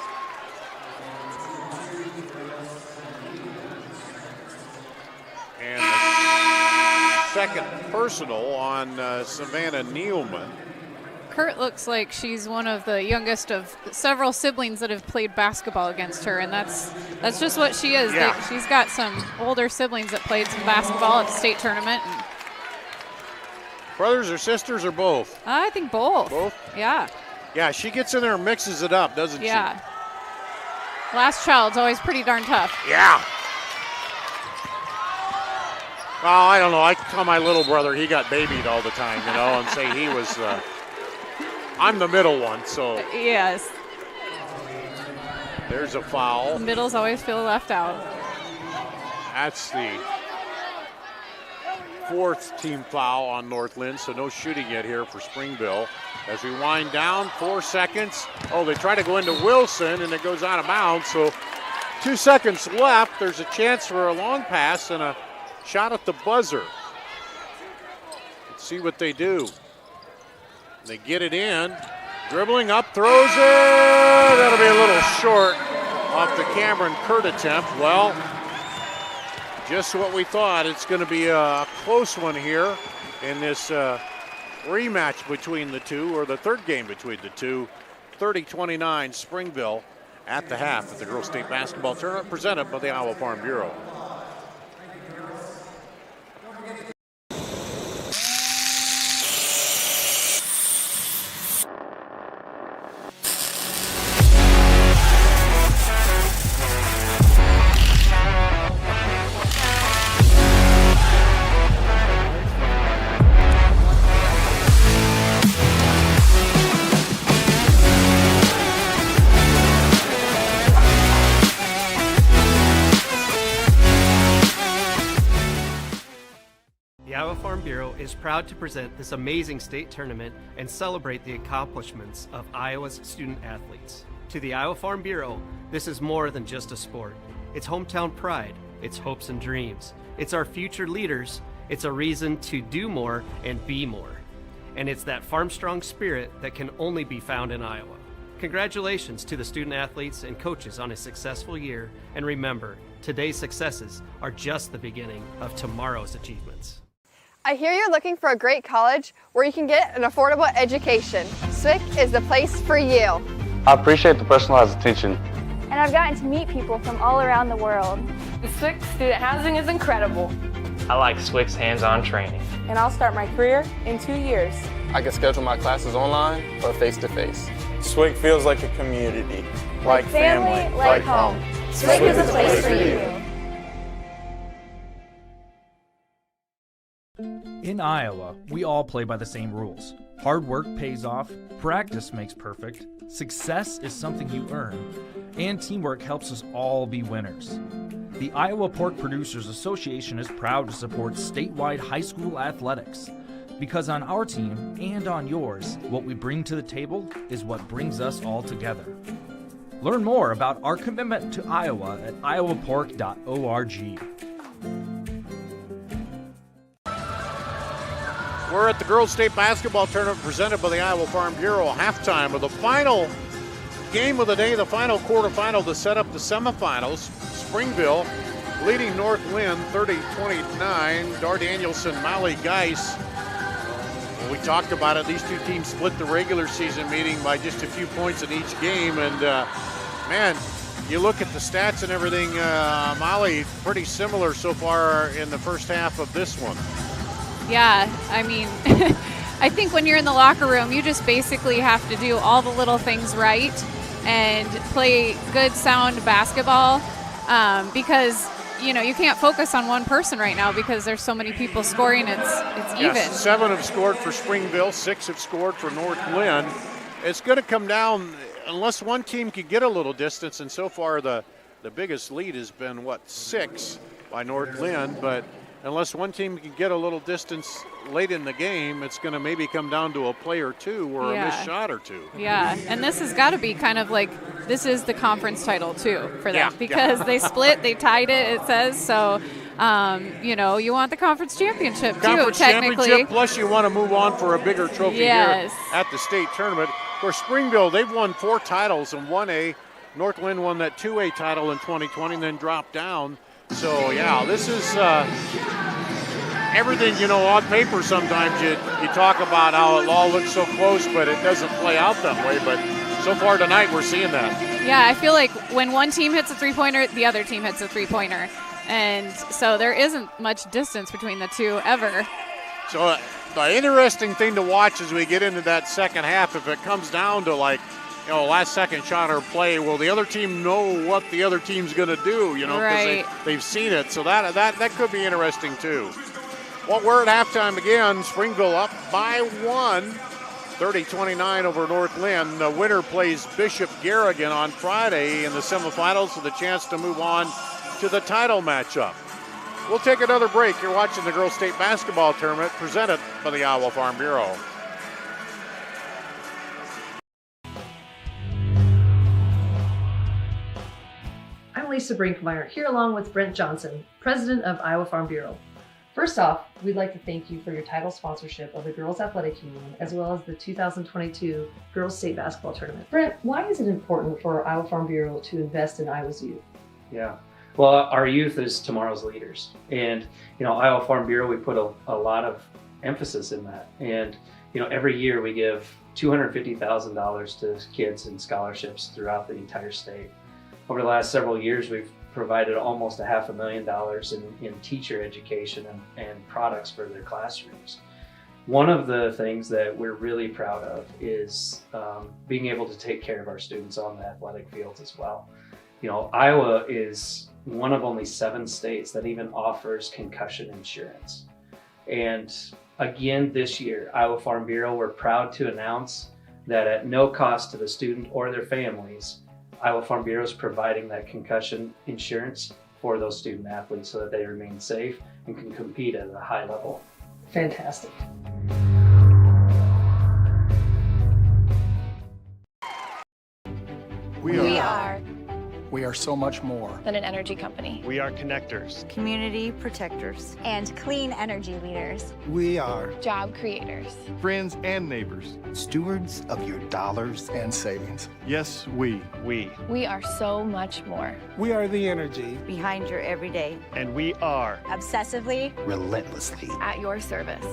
And the second personal on Savannah Nealman. Kurt looks like she's one of the youngest of several siblings that have played basketball against her, and that's just what she is. Yeah. She's got some older siblings that played some basketball at the state tournament. And Brothers or sisters or both? I think both. Both? Yeah. Yeah, she gets in there and mixes it up, doesn't she? Yeah. Last child's always pretty darn tough. Yeah. Well, I don't know. I tell my little brother he got babied all the time, and say he was. I'm the middle one, so. Yes. There's a foul. The middles always feel left out. That's the 4th team foul on North Linn, so no shooting yet here for Springville. As we wind down, 4 seconds. Oh, they try to go into Wilson, and it goes out of bounds, so 2 seconds left. There's a chance for a long pass and a shot at the buzzer. Let's see what they do. They get it in, dribbling up, throws it. That'll be a little short off the Cameron Kurt attempt. Well, just what we thought. It's going to be a close one here in this rematch between the two, or the 3rd game between the two. 30-29 Springville at the half at the Girls State Basketball Tournament presented by the Iowa Farm Bureau. is proud to present this amazing state tournament and celebrate the accomplishments of Iowa's student athletes. To the Iowa Farm Bureau, this is more than just a sport. It's hometown pride, it's hopes and dreams, it's our future leaders, it's a reason to do more and be more. And it's that farm strong spirit that can only be found in Iowa. Congratulations to the student athletes and coaches on a successful year, and remember, today's successes are just the beginning of tomorrow's achievements. I hear you're looking for a great college where you can get an affordable education. SWIC is the place for you. I appreciate the personalized attention. And I've gotten to meet people from all around the world. The SWIC student housing is incredible. I like SWIC's hands-on training. And I'll start my career in 2 years. I can schedule my classes online or face-to-face. SWIC feels like a community. Like family, like home. SWIC is a place for you. In Iowa, we all play by the same rules. Hard work pays off, practice makes perfect, success is something you earn, and teamwork helps us all be winners. The Iowa Pork Producers Association is proud to support statewide high school athletics. Because on our team and on yours, what we bring to the table is what brings us all together. Learn more about our commitment to Iowa at iowapork.org. We're at the Girls State Basketball Tournament presented by the Iowa Farm Bureau. Halftime of the final game of the day, the final quarterfinal to set up the semifinals. Springville leading North Linn 30-29. Dar Danielson, Molly Geis. Well, we talked about it. These two teams split the regular season meeting by just a few points in each game. And, man, you look at the stats and everything, Molly, pretty similar so far in the first half of this one. Yeah, I mean, I think when you're in the locker room, you just basically have to do all the little things right and play good, sound basketball because, you know, you can't focus on one person right now because there's so many people scoring. It's even. Yes, 7 have scored for Springville, 6 have scored for North Linn. It's going to come down unless one team can get a little distance, and so far the biggest lead has been, 6 by North Linn, but unless one team can get a little distance late in the game, it's going to maybe come down to a play or two or a missed shot or two. Yeah, and this has got to be kind of like, this is the conference title too for them because they split, they tied it says. So, you know, you want the conference championship too, technically. Championship, plus you want to move on for a bigger trophy here at the state tournament. Of course, Springville, they've won 4 titles and 1A. North Linn won that 2A title in 2020 and then dropped down. So, yeah, this is everything, you know, on paper sometimes you talk about how it all looks so close, but it doesn't play out that way. But so far tonight we're seeing that. Yeah, I feel like when one team hits a three-pointer, the other team hits a three-pointer. And so there isn't much distance between the two ever. So the interesting thing to watch as we get into that second half, if it comes down to like, you know, last second shot or play, will the other team know what the other team's going to do, you know, because they've seen it. So that could be interesting too. Well, we're at halftime again. Springville up by 1, 30-29 over North Linn. The winner plays Bishop Garrigan on Friday in the semifinals with a chance to move on to the title matchup. We'll take another break. You're watching the Girls State Basketball Tournament presented by the Iowa Farm Bureau. I'm Lisa Brinkmeyer, here along with Brent Johnson, President of Iowa Farm Bureau. First off, we'd like to thank you for your title sponsorship of the Girls Athletic Union, as well as the 2022 Girls State Basketball Tournament. Brent, why is it important for Iowa Farm Bureau to invest in Iowa's youth? Yeah, well, our youth is tomorrow's leaders. And, you know, Iowa Farm Bureau, we put a lot of emphasis in that. And, you know, every year we give $250,000 to kids in scholarships throughout the entire state. Over the last several years, we've provided almost $500,000 in teacher education and products for their classrooms. One of the things that we're really proud of is being able to take care of our students on the athletic fields as well. You know, Iowa is one of only 7 states that even offers concussion insurance. And again, this year, Iowa Farm Bureau, we're proud to announce that at no cost to the student or their families, Iowa Farm Bureau is providing that concussion insurance for those student athletes so that they remain safe and can compete at a high level. Fantastic. We are so much more than an energy company. We are connectors, community protectors, and clean energy leaders. We are job creators, friends and neighbors, stewards of your dollars and savings. Yes, we. We are so much more. We are the energy behind your everyday. And we are obsessively, relentlessly at your service.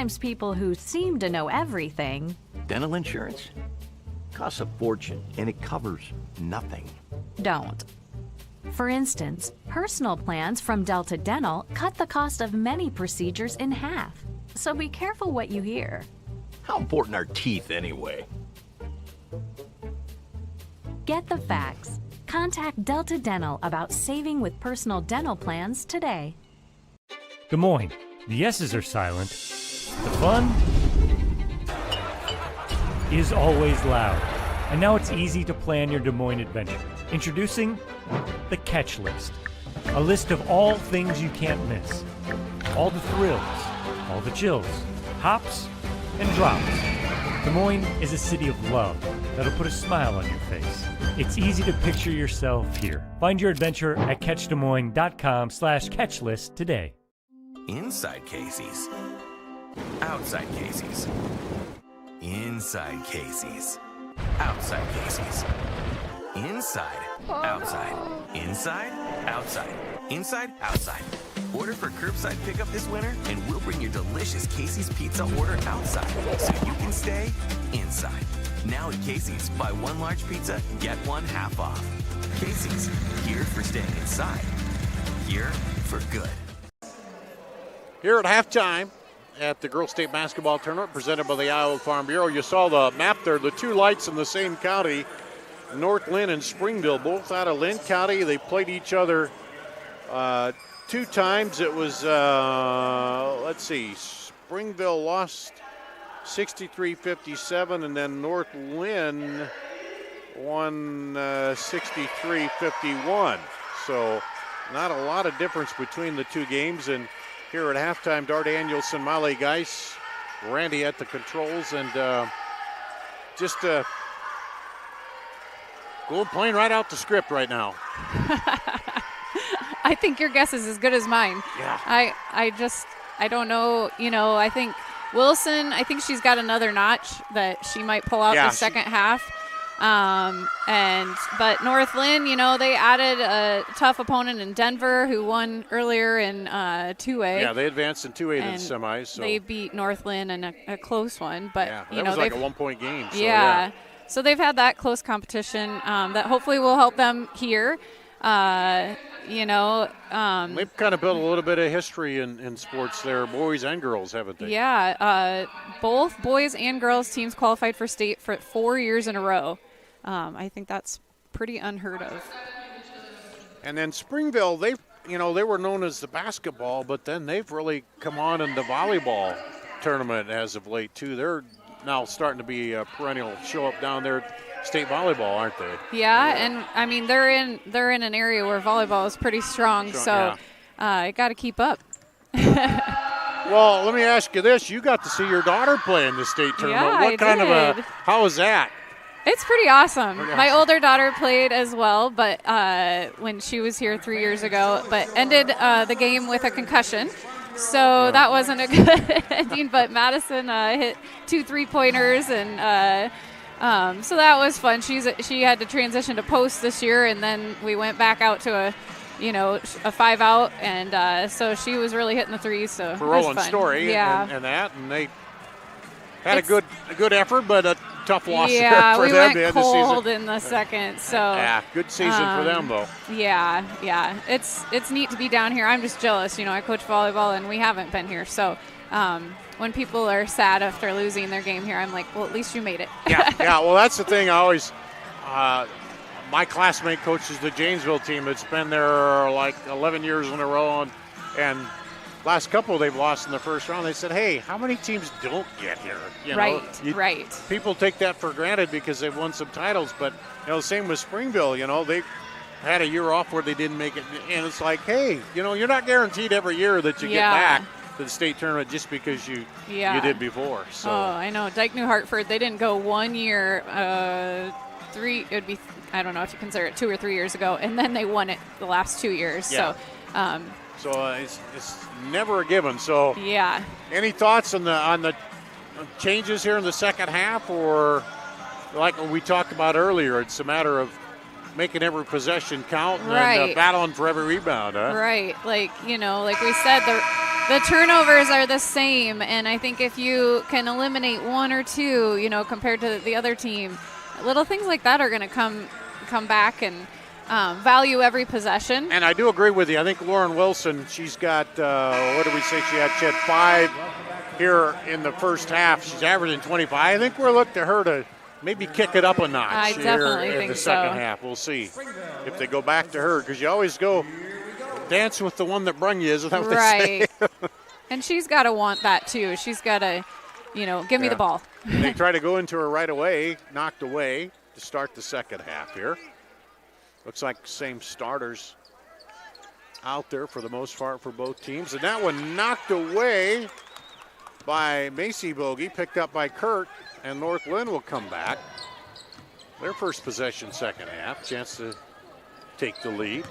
sometimes people who seem to know everything Dental insurance costs a fortune, and it covers nothing. don't. For instance, personal plans from Delta Dental cut the cost of many procedures in half. So be careful what you hear. How important are teeth anyway? Get the facts. Contact Delta Dental about saving with personal dental plans today. Des Moines, the S's are silent. The fun is always loud. And now it's easy to plan your Des Moines adventure. Introducing the Catch List. A list of all things you can't miss. All the thrills, all the chills, hops and drops. Des Moines is a city of love that'll put a smile on your face. It's easy to picture yourself here. Find your adventure at catchdesmoines.com/catchlist today. Inside Casey's. Outside Casey's. Inside Casey's. Outside Casey's. Inside, outside. Inside, outside. Inside, outside. Order for curbside pickup this winter, and we'll bring your delicious Casey's Pizza order outside so you can stay inside. Now at Casey's, buy one large pizza, get one half off. Casey's, here for staying inside. Here for good. Here at halftime at the Girls State Basketball Tournament presented by the Iowa Farm Bureau, you saw the map there, the two lights in the same county, North Linn and Springville, both out of Linn County. They played each other two times. It was, let's see, Springville lost 63-57, and then North Linn won 63-51. So not a lot of difference between the two games. And here at halftime, Dar Danielson, Molly Geis, Randy at the controls, and just going playing right out the script right now. I think your guess is as good as mine. Yeah. I don't know. I think Wilson, I think she's got another notch that she might pull out the second half. But North Linn, they added a tough opponent in Denver who won earlier in 2A. Yeah, they advanced in 2A to the semis. So they beat North Linn in a close one. But that was like a 1-point game. So, so they've had that close competition that hopefully will help them here. They've kind of built a little bit of history in sports there, boys and girls, haven't they? Yeah, both boys and girls teams qualified for state for 4 years in a row. I think that's pretty unheard of. And then Springville, they were known as the basketball, but then they've really come on in the volleyball tournament as of late too. They're now starting to be a perennial show up down there at state volleyball, aren't they? Yeah, and I mean they're in an area where volleyball is pretty strong, so you got to keep up. Well, let me ask you this: you got to see your daughter play in the state tournament. Yeah, how was that? It's pretty awesome. My older daughter played as well, but when she was here 3 years ago, but ended the game with a concussion. So that wasn't a good ending, but Madison hit 2 3-pointers, and so that was fun. She had to transition to post this year, and then we went back out to a 5-out, and so she was really hitting the threes. So for Roland Story, and they had a good effort, but a tough loss for them. We went cold in the second. So good season for them though. Yeah, it's neat to be down here. I'm just jealous. I coach volleyball, and we haven't been here, so. When people are sad after losing their game here, I'm like, well, at least you made it. Well, that's the thing. I always, my classmate coaches the Janesville team. It's been there like 11 years in a row, and last couple they've lost in the first round. They said, hey, how many teams don't get here? Right. People take that for granted because they've won some titles, but same with Springville. They had a year off where they didn't make it, and it's like, hey, you're not guaranteed every year that you get back to the state tournament just because you did before. So. Oh, I know. Dyke New Hartford, they didn't go 1 year, it would be, I don't know if you consider it 2 or 3 years ago, and then they won it the last 2 years. Yeah. So it's never a given. So any thoughts on the changes here in the second half, or like we talked about earlier, it's a matter of making every possession count and battling for every rebound, huh? Right. Like we said, the the turnovers are the same, and I think if you can eliminate one or two, compared to the other team, little things like that are going to come back and value every possession. And I do agree with you. I think Lauren Wilson, she's got, what did we say she had? She had 5 here in the first half. She's averaging 25. I think we're looking to her to maybe kick it up a notch I here definitely in think the second so. half. We'll see if they go back to her, because you always go dance with the one that brung you, isn't that what Right. they say? And she's got to want that too. She's got to, give me the ball. They try to go into her right away, knocked away to start the second half here. Looks like same starters out there for the most part for both teams. And that one knocked away by Macy Bogey, picked up by Kurt, and North Linn will come back. Their first possession second half, chance to take the lead.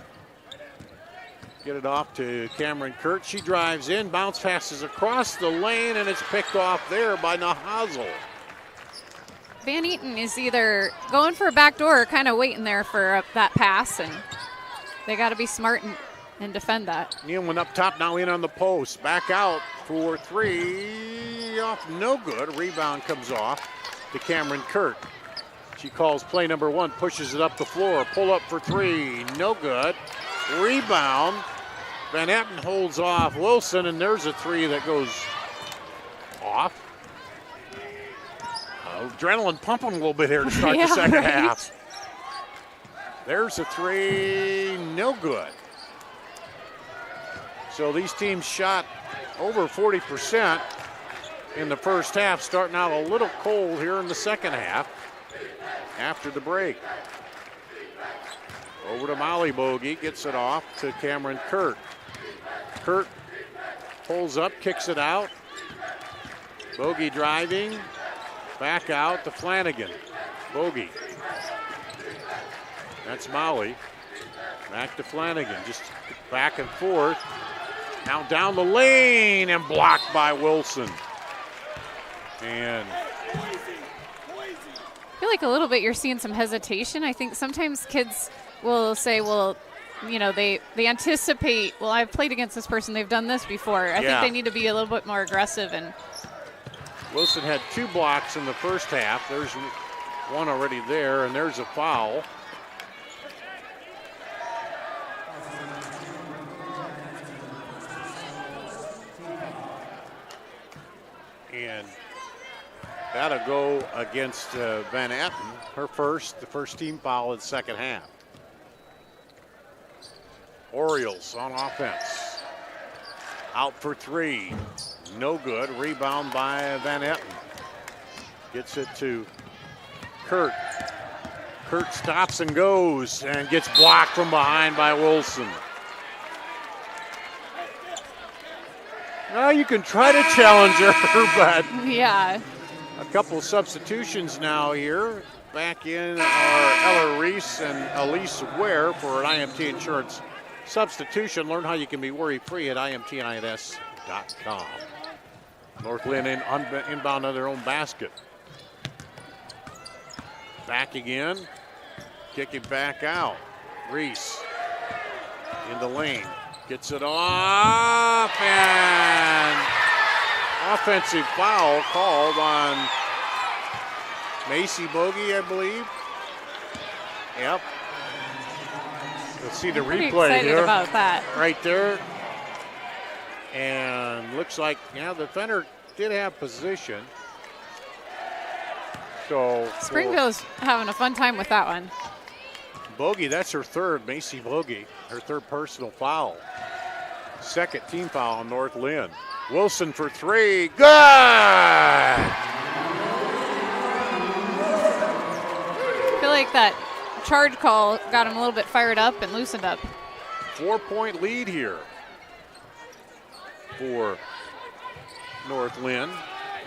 Get it off to Cameron Kurt. She drives in, bounce passes across the lane, and it's picked off there by Nahazel. Van Eaton is either going for a backdoor or kind of waiting there for that pass, and they got to be smart and defend that. Nealman up top, now in on the post. Back out for 3. Off, no good. Rebound comes off to Cameron Kurt. She calls play number 1, pushes it up the floor. Pull up for 3, no good. Rebound. Van Etten holds off Wilson, and there's a 3 that goes off. Adrenaline pumping a little bit here to start the second half. There's a 3, no good. So these teams shot over 40% in the first half, starting out a little cold here in the second half after the break. Over to Molly Bogey, gets it off to Cameron Kurt. Kurt pulls up, kicks it out. Bogey driving, back out to Flanagan. Bogey. That's Molly. Back to Flanagan, just back and forth. Now down the lane and blocked by Wilson. And I feel like a little bit you're seeing some hesitation. I think sometimes kids will say, well, they anticipate, well, I've played against this person, they've done this before. I think they need to be a little bit more aggressive. And Wilson had 2 blocks in the first half. There's one already there, and there's a foul. And that'll go against Van Etten, the first team foul in the second half. Orioles on offense. Out for 3, no good. Rebound by Van Etten. Gets it to Kurt. Kurt stops and goes and gets blocked from behind by Wilson. Well, you can try to challenge her, but yeah. A couple substitutions now here. Back in are Ella Reese and Elise Ware for an IMT Insurance substitution. Learn how you can be worry-free at imtins.com. North Linn inbound on their own basket. Back again. Kick it back out. Reese in the lane. Gets it off, and offensive foul called on Macy Bogey, I believe. Yep. Let's see the Pretty replay excited here. about that. Right there. And looks like, the defender did have position. So Springville's having a fun time with that one. Bogey, that's her third, Macy Bogey, her third personal foul. Second team foul on North Linn. Wilson for 3, good! I feel like that charge call got him a little bit fired up and loosened up. 4-point lead here for North Linn.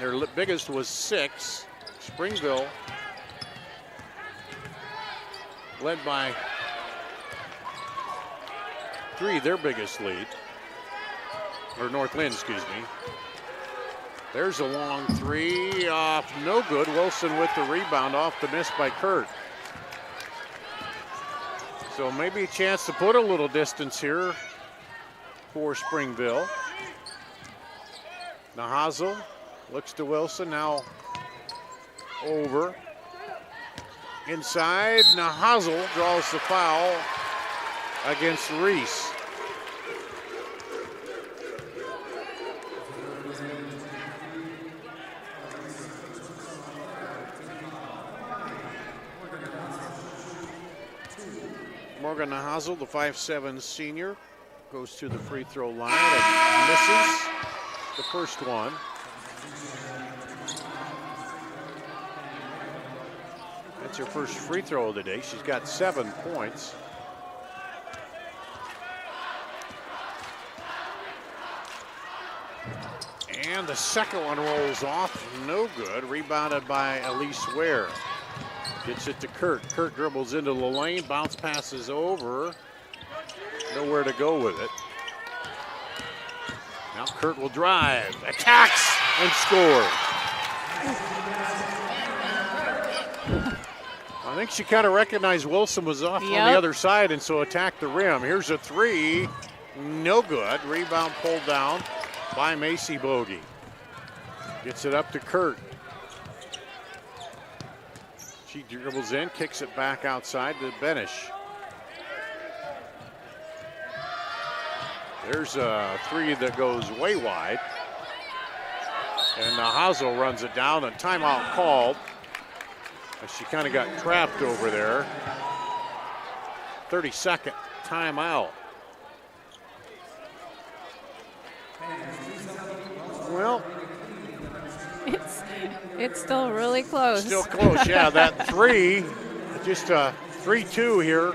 Their biggest was 6. Springville led by 3, their biggest lead. Or North Linn, excuse me. There's a long 3 off, no good. Wilson with the rebound off the miss by Kurt. So maybe a chance to put a little distance here for Springville. Nahazel looks to Wilson, now over. Inside, Nahazel draws the foul against Reese. Morgan Nahazel, the 5'7" senior, goes to the free throw line and misses the first one. That's her first free throw of the day. She's got 7 points. And the second one rolls off, no good. Rebounded by Elise Ware. Gets it to Kurt. Kurt dribbles into the lane, bounce passes over. Nowhere to go with it. Now Kurt will drive, attacks, and scores. I think she kind of recognized Wilson was off on the other side and so attacked the rim. Here's a three, no good. Rebound pulled down by Macy Bogey. Gets it up to Kurt. She dribbles in, kicks it back outside to Benish. There's a three that goes way wide. And Nahazel runs it down, and timeout called. She kind of got trapped over there. 30-second timeout. Well, it's still really close. Still close, yeah. That three, just a 3-2 here.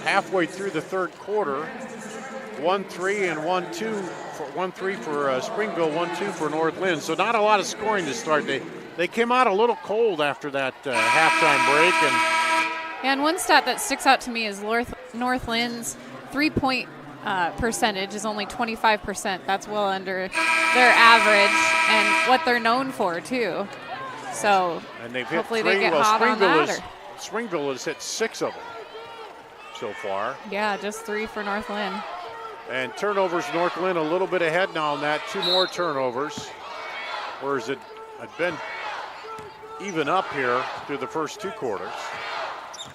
Halfway through the third quarter. 1-3 and 1-2 for 1-3 for Springville, 1-2 for North Linn. So not a lot of scoring to start. They came out a little cold after that halftime break. And one stat that sticks out to me is North Lynn's 3-point percentage is only 25%. That's well under their average and what they're known for too. So and they've hit hopefully three. they get hot on that. Springville has hit 6 of them so far. Yeah, just 3 for North Linn. And turnovers, North Linn a little bit ahead now on that. 2 more turnovers. Whereas it had been even up here through the first 2 quarters.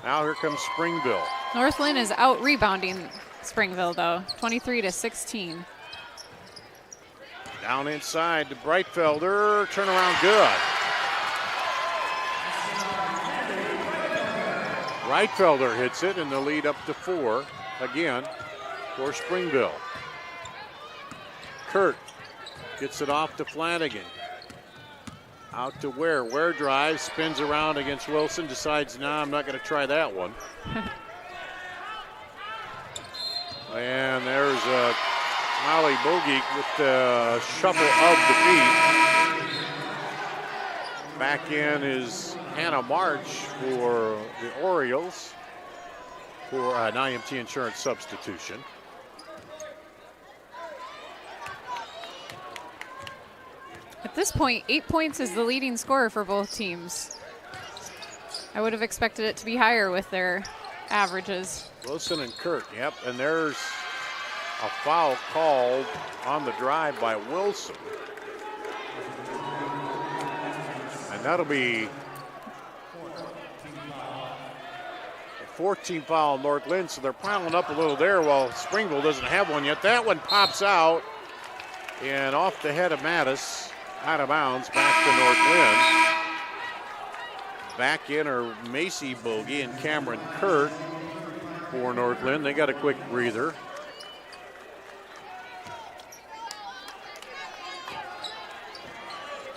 Now here comes Springville. North Linn is out rebounding Springville though, 23-16. Down inside to Breitfelder, turnaround good. Breitfelder hits it and the lead up to 4 again for Springville. Kurt gets it off to Flanagan. Out to Ware. Ware drives, spins around against Wilson, decides, nah, I'm not going to try that one. And there's Molly Bogey with the shuffle of the feet. Back in is Hannah March for the Orioles for an IMT insurance substitution. At this point, 8 points is the leading scorer for both teams. I would have expected it to be higher with their averages. Wilson and Kurt, yep, and there's a foul called on the drive by Wilson. And that'll be a 14th foul on North Linn, so they're piling up a little there while Springville doesn't have one yet. That one pops out and off the head of Mattis. Out of bounds, back to North Linn. Back in are Macy Bogey and Cameron Kurt for North Linn. They got a quick breather.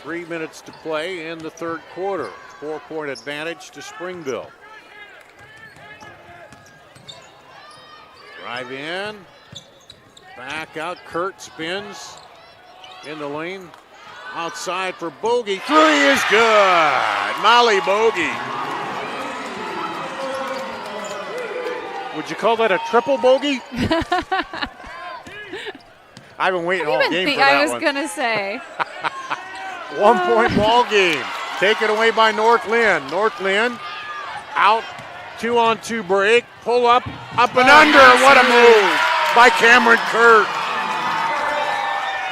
Three minutes to play in the third quarter. 4-point advantage to Springville. Drive in. Back out. Kurt spins in the lane. Outside for Bogey. 3 is good. Molly Bogey. Would you call that a triple bogey? I've been waiting all game for that I was one. going to say. 1-point ball game. Taken away by North Linn. North Linn out. 2-on-2 break. Pull up and under. What a move by Cameron Kurt.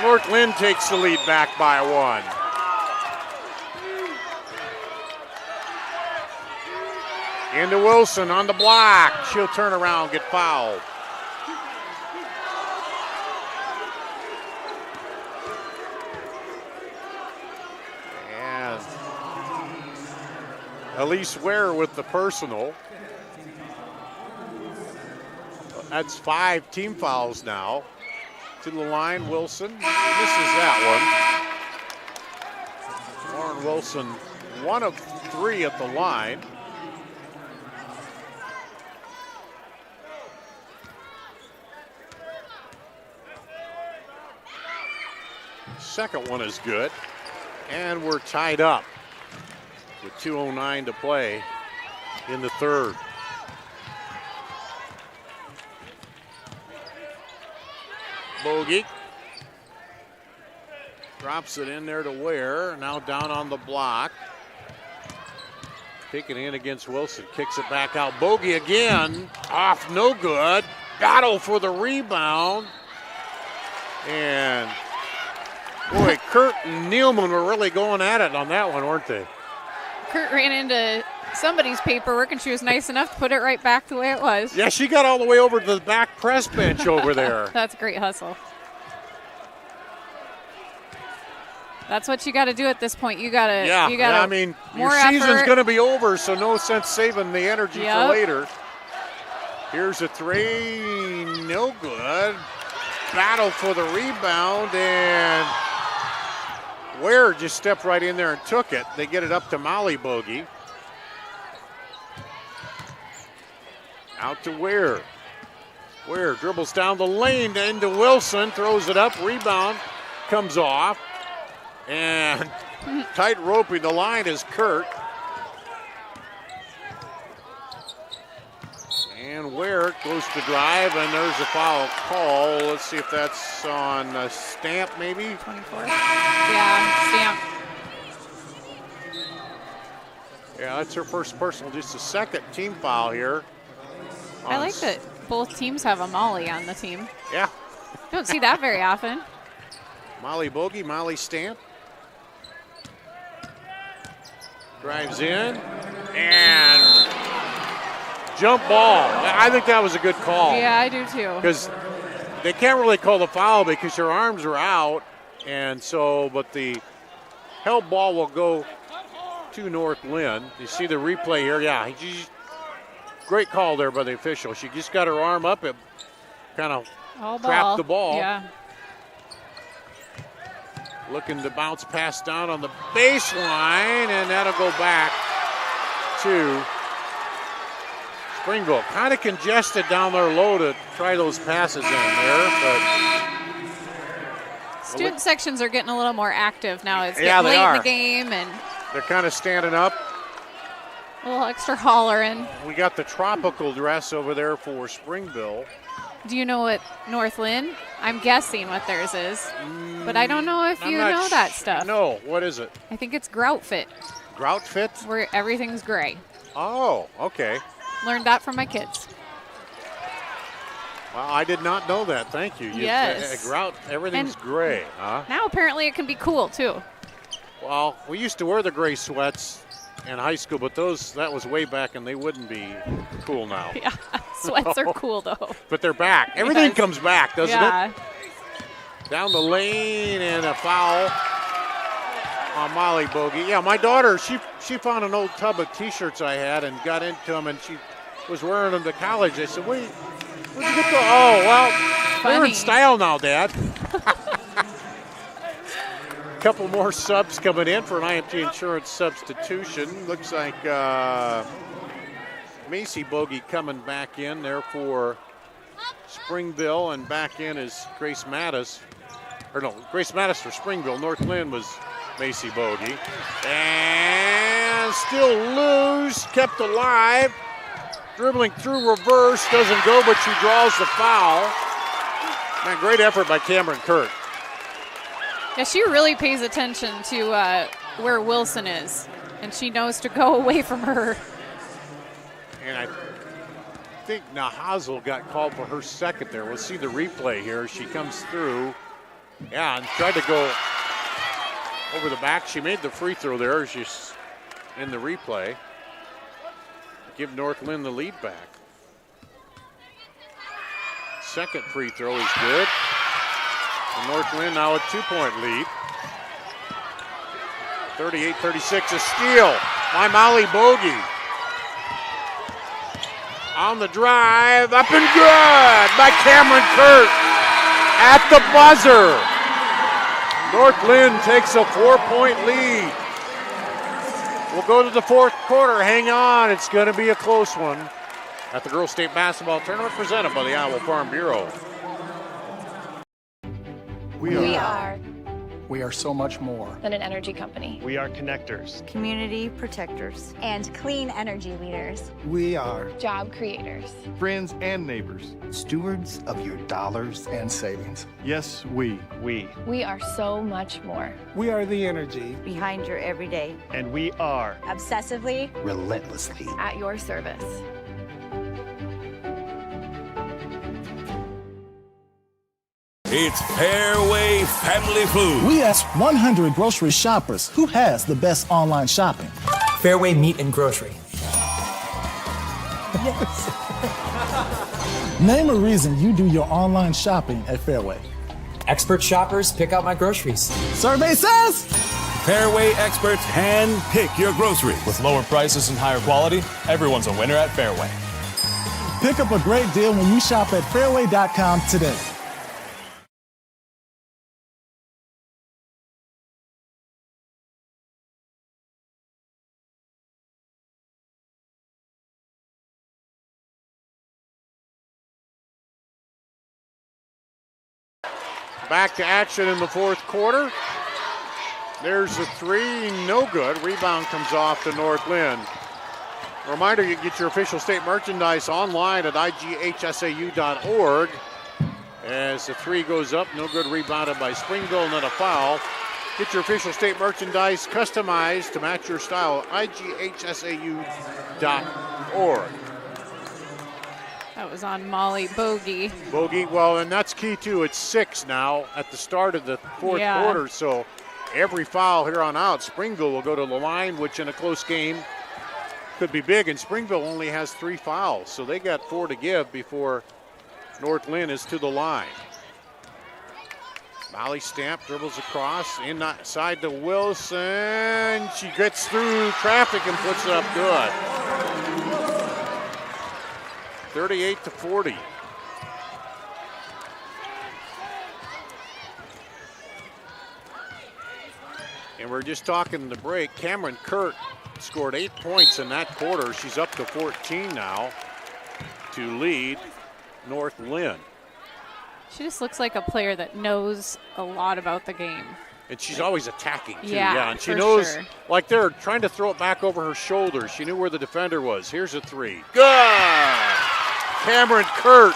North Linn takes the lead back by 1. Into Wilson on the block. She'll turn around, get fouled. And Elise Ware with the personal. That's 5 team fouls now. To the line, Wilson misses that one. Lauren Wilson, 1 of 3 at the line. Second one is good. And we're tied up with 2:09 to play in the third. Bogey drops it in there to Ware. Now down on the block. Taking in against Wilson. Kicks it back out. Bogey again. Off, no good. Battle for the rebound. And boy, Kurt and Nealman were really going at it on that one, weren't they? Kurt ran into somebody's paperwork, and she was nice enough to put it right back the way it was. Yeah, she got all the way over to the back press bench over there. That's a great hustle. That's what you got to do at this point. You got to. I mean, your season's going to be over, so no sense saving the energy for later. Here's a 3, no good. Battle for the rebound, and Ware just stepped right in there and took it. They get it up to Molly Bogey. Out to Ware. Ware dribbles down the lane into Wilson, throws it up, rebound, comes off. And tight roping the line is Kurt. And Ware goes to drive, and there's a foul call. Let's see if that's on Stamp, maybe? 24. Yeah, Stamp. Yeah, that's her first personal, just a second team foul here. I like that both teams have a Molly on the team. Yeah. Don't see that very often. Molly Bogey, Molly Stamp. Drives in, and jump ball. I think that was a good call. Yeah, I do too. Because they can't really call the foul because her arms are out, and so, but the held ball will go to North Linn. You see the replay here. Yeah, great call there by the official. She just got her arm up and kind of trapped the ball. Yeah. Looking to bounce pass down on the baseline, and that'll go back to Springville. Kind of congested down there low to try those passes in there, but student sections are getting a little more active now. It's getting late in the game, and they're kind of standing up. A little extra hollering. We got the tropical dress over there for Springville. Do you know what North Linn? I'm guessing what theirs is, but I don't know if you know that stuff. No, what is it? I think it's Grout Fit. Grout Fit? Where everything's gray. Oh, okay. Learned that from my kids. Well, I did not know that. Thank you. Yes. Grout, everything's gray, huh? Now apparently it can be cool too. Well, we used to wear the gray sweats in high school, but that was way back, and they wouldn't be cool now. Yeah, sweats are cool though. But they're back. Everything comes back, doesn't it? Down the lane, and a foul on Molly Bogey. Yeah, my daughter, she found an old tub of T-shirts I had and got into them, and she was wearing them to college. I said, wait, where'd you get those? Oh, well, they're in style now, Dad. Couple more subs coming in for an IMT Insurance substitution. Looks like Macy Bogey coming back in there for Springville, and back in is Grace Mattis. Or no, Grace Mattis for Springville. North Linn was Macy Bogey. And still loose, kept alive. Dribbling through reverse, doesn't go, but she draws the foul. Man, great effort by Cameron Kurt. Yeah, she really pays attention to where Wilson is, and she knows to go away from her. And I think Nahazel got called for her second there. We'll see the replay here. She comes through Yeah, and tried to go over the back. She made the free throw there. She's in the replay. Give North Linn the lead back. Second free throw is good. And North Linn now a 2-point lead. 38-36, a steal by Molly Bogey. On the drive, up and good by Cameron Kurt at the buzzer. North Linn takes a 4-point lead. We'll go to the fourth quarter. Hang on, it's going to be a close one at the Girls State Basketball Tournament presented by the Iowa Farm Bureau. We are We are so much more than an energy company. We are connectors. Community protectors. And clean energy leaders. We are Job creators. Friends and neighbors. Stewards of your dollars and savings. Yes, we. We are so much more. We are the energy Behind your everyday. And we are Obsessively. Relentlessly. At your service. It's Fairway Family Food. We asked 100 grocery shoppers who has the best online shopping. Fairway Meat and Grocery. Name a reason you do your online shopping at Fairway. Expert shoppers pick out my groceries. Survey says Fairway experts hand pick your groceries. With lower prices and higher quality, everyone's a winner at Fairway. Pick up a great deal when you shop at fairway.com today. Back to action in the fourth quarter. There's a three, no good. Rebound comes off to North Linn. Reminder, you can get your official state merchandise online at IGHSAU.org. As the three goes up, no good, rebounded by Springville, and then a foul. Get your official state merchandise customized to match your style at IGHSAU.org. That was on Molly Bogey. Bogey, well, and that's key too. It's 6 now at the start of the fourth quarter, so every foul here on out, Springville will go to the line, which in a close game could be big, and Springville only has 3 fouls, so they got 4 to give before North Linn is to the line. Molly Stamp dribbles across, inside to Wilson. She gets through traffic and puts it up good. 38-40. And we're just talking the break. Cameron Kurt scored 8 points in that quarter. She's up to 14 now to lead North Linn. She just looks like a player that knows a lot about the game. And she's always attacking too. Yeah, and she knows, like they're trying to throw it back over her shoulder. She knew where the defender was. Here's a three. Good! Cameron Kurt.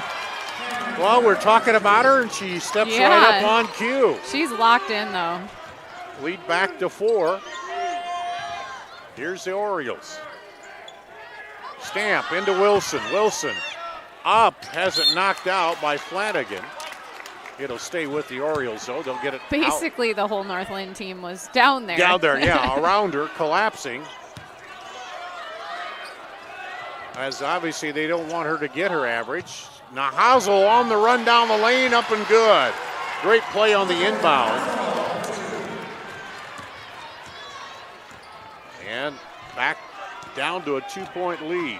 Well, we're talking about her, and she steps right up on cue. She's locked in, though. Lead back to 4. Here's the Orioles. Stamp into Wilson. Wilson up, has it knocked out by Flanagan. It'll stay with the Orioles, though. They'll get it Basically, the whole North Linn team was down there. Down there, yeah, around her, collapsing. As obviously they don't want her to get her average. Now Hazel on the run down the lane, up and good. Great play on the inbound. And back down to a 2-point lead.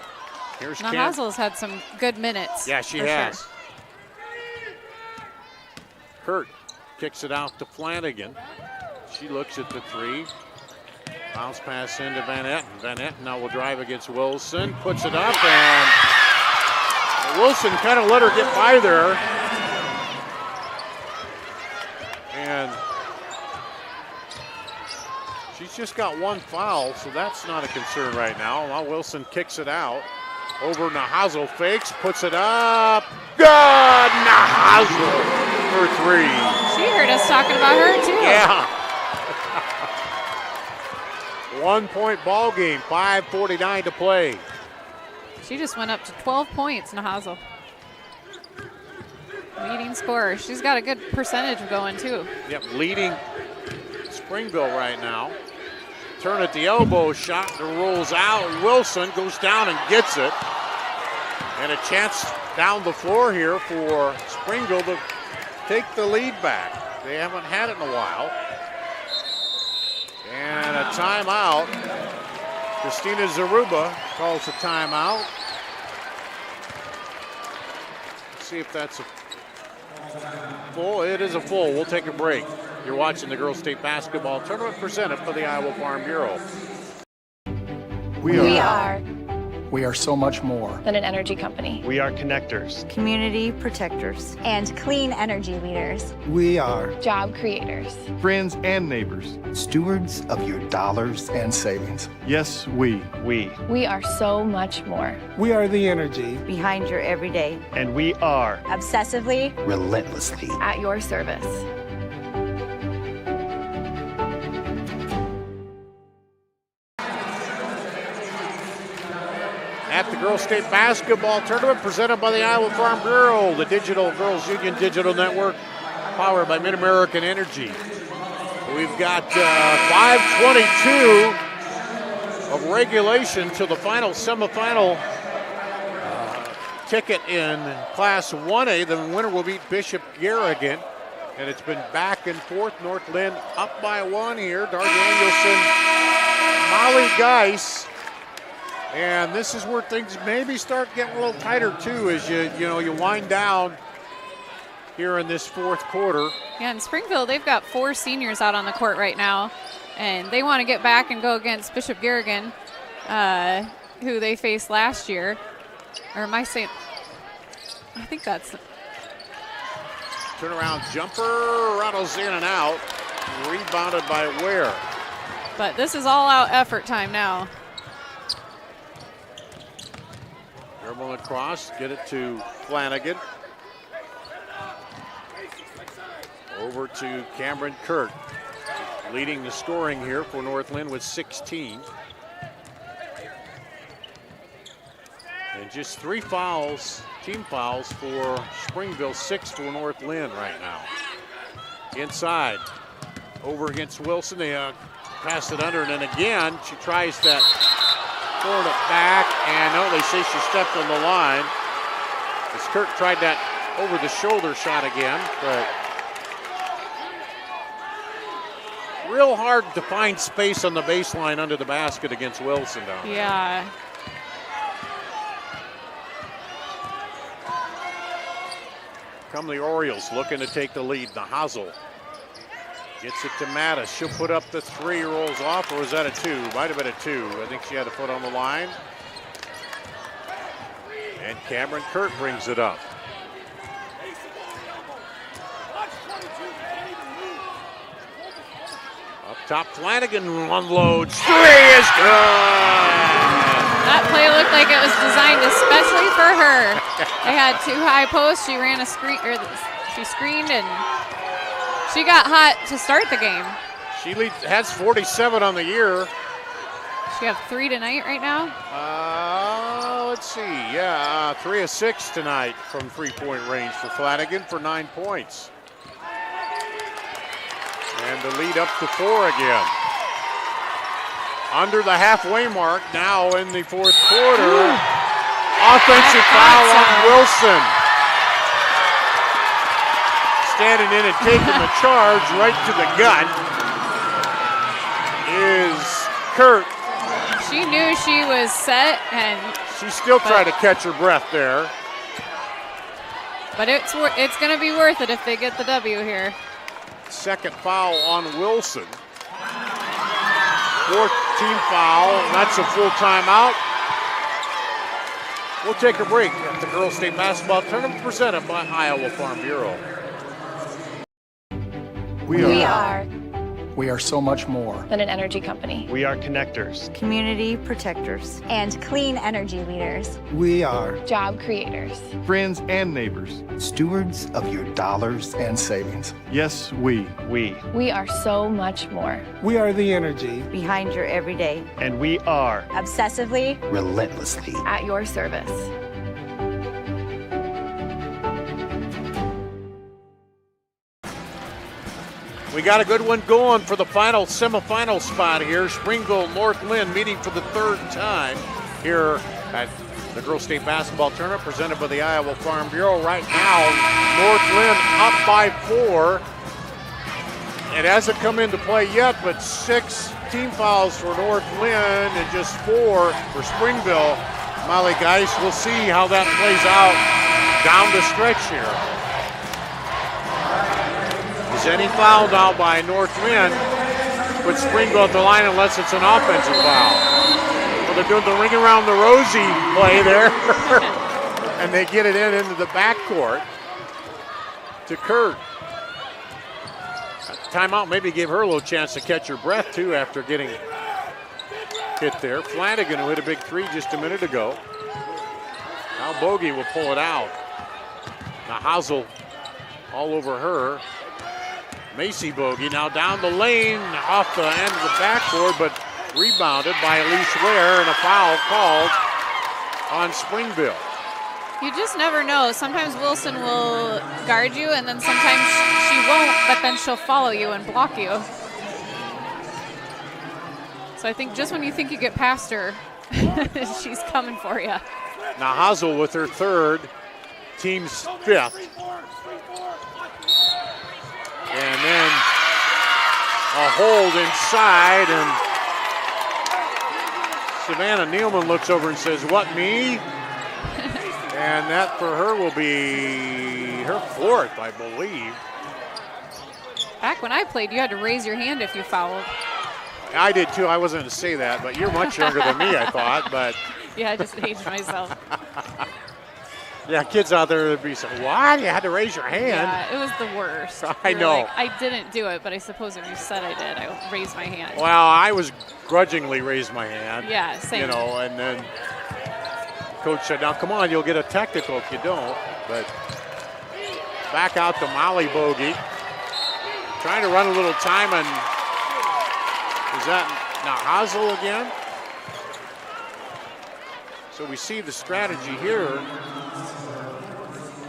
Here's now Hazel's had some good minutes. Yeah, she has. Sure. Kurt kicks it out to Flanagan. She looks at the three. Bounce pass into Van Etten. Van Etten now will drive against Wilson. Puts it up, and Wilson kind of let her get by there. And she's just got 1 foul, so that's not a concern right now. Now Wilson kicks it out. Over Nahazel, fakes, puts it up. Good! Nahazel for 3. She heard us talking about her, too. Yeah. 1-point ball game, 5:49 to play. She just went up to 12 points, Nahazel. Leading scorer. She's got a good percentage going, too. Yep, leading Springville right now. Turn at the elbow, shot and rolls out. Wilson goes down and gets it. And a chance down the floor here for Springville to take the lead back. They haven't had it in a while. And a timeout. Christina Zaruba calls a timeout. Let's see if that's a full. It is a full. We'll take a break. You're watching the Girls State Basketball Tournament presented by the Iowa Farm Bureau. We are We are so much more. than an energy company. We are connectors. Community protectors. And clean energy leaders. We are Job creators. Friends and neighbors. Stewards of your dollars and savings. Yes, we. We. We are so much more. We are the energy. Behind your everyday. And we are. Obsessively. Relentlessly. At your service. At the Girls State Basketball Tournament presented by the Iowa Farm Bureau, the Digital Girls Union Digital Network, powered by Mid-American Energy. We've got 5:22 of regulation to the final semifinal ticket in Class 1A. The winner will beat Bishop Garrigan. And it's been back and forth. North Linn up by one here. Dar Danielson, Molly Geis. And this is where things maybe start getting a little tighter too, as you wind down here in this fourth quarter. Yeah, in Springville, they've got 4 seniors out on the court right now, and they want to get back and go against Bishop Garrigan, who they faced last year. Or am I saying? I think that's. Turnaround jumper, rattles in and out. Rebounded by Ware. But this is all-out effort time now. Dribble across, get it to Flanagan. Over to Cameron Kirk, leading the scoring here for North Linn with 16. And just 3 fouls, team fouls for Springville, 6 for North Linn right now. Inside, over against Wilson. They pass it under, and then again, she tries that, throwing it back, and no, they say she stepped on the line. As Kirk tried that over-the-shoulder shot again, but real hard to find space on the baseline under the basket against Wilson down there. Yeah. Come the Orioles looking to take the lead. Nahazel gets it to Mattis. She'll put up the 3, rolls off, or was that a 2? Might have been a 2. I think she had a foot on the line. And Cameron Kirk brings it up. Up top, Flanagan unloads. 3 is good! That play looked like it was designed especially for her. They had 2 high posts. She ran a screen, or she screened, and she got hot to start the game. She has 47 on the year. She have 3 tonight right now? Let's see. Yeah, 3 of 6 tonight from 3-point range for Flanagan for 9 points. And the lead up to 4 again. Under the halfway mark now in the fourth quarter. Offensive foul on Wilson. Standing in and taking the charge right to the gut is Kurt. She knew she was set, and she still tried to catch her breath there. But it's going to be worth it if they get the W here. Second foul on Wilson. 4th team foul, and that's a full timeout. We'll take a break at the Girls State Basketball Tournament presented by Iowa Farm Bureau. We are We are so much more than an energy company. We are connectors. Community protectors. And clean energy leaders. We are Job creators. Friends and neighbors. Stewards of your dollars and savings. Yes, we. We. We are so much more. We are the energy. Behind your everyday. And we are. Obsessively. Relentlessly. At your service. We got a good one going for the final semifinal spot here. Springville North Linn meeting for the third time here at the Girls State Basketball Tournament presented by the Iowa Farm Bureau. Right now, North Linn up by 4. It hasn't come into play yet, but 6 team fouls for North Linn and just 4 for Springville. Molly Geis, we'll see how that plays out down the stretch here. Is any foul now by North Linn? Put Springville at the line unless it's an offensive foul. Well, they're doing the ring around the rosy play there. And they get it into the backcourt to Kurt. Timeout maybe gave her a little chance to catch her breath, too, after getting hit there. Flanagan, who hit a big 3 just a minute ago. Now Bogey will pull it out. Now Hazel all over her. Macy Bogey now down the lane, off the end of the backboard, but rebounded by Elise Ware, and a foul called on Springville. You just never know. Sometimes Wilson will guard you, and then sometimes she won't, but then she'll follow you and block you. So I think just when you think you get past her, she's coming for you. Now Hazel with her 3rd, team's 5th. And then a hold inside, and Savannah Nealman looks over and says, "What, me?" And that for her will be her 4th, I believe. Back when I played, you had to raise your hand if you fouled. I did too. I wasn't going to say that, but you're much younger than me, I thought. But Yeah, I just aged myself. yeah, kids out there would be saying, "What? You had to raise your hand?" Yeah, it was the worst. I know. Like, I didn't do it, but I suppose if you said I did, I raised my hand. Well, I was grudgingly raised my hand. Yeah, same. You know, and then coach said, "Now come on, you'll get a technical if you don't." But back out to Molly Bogey, trying to run a little time, and is that now Hazel again? So we see the strategy here.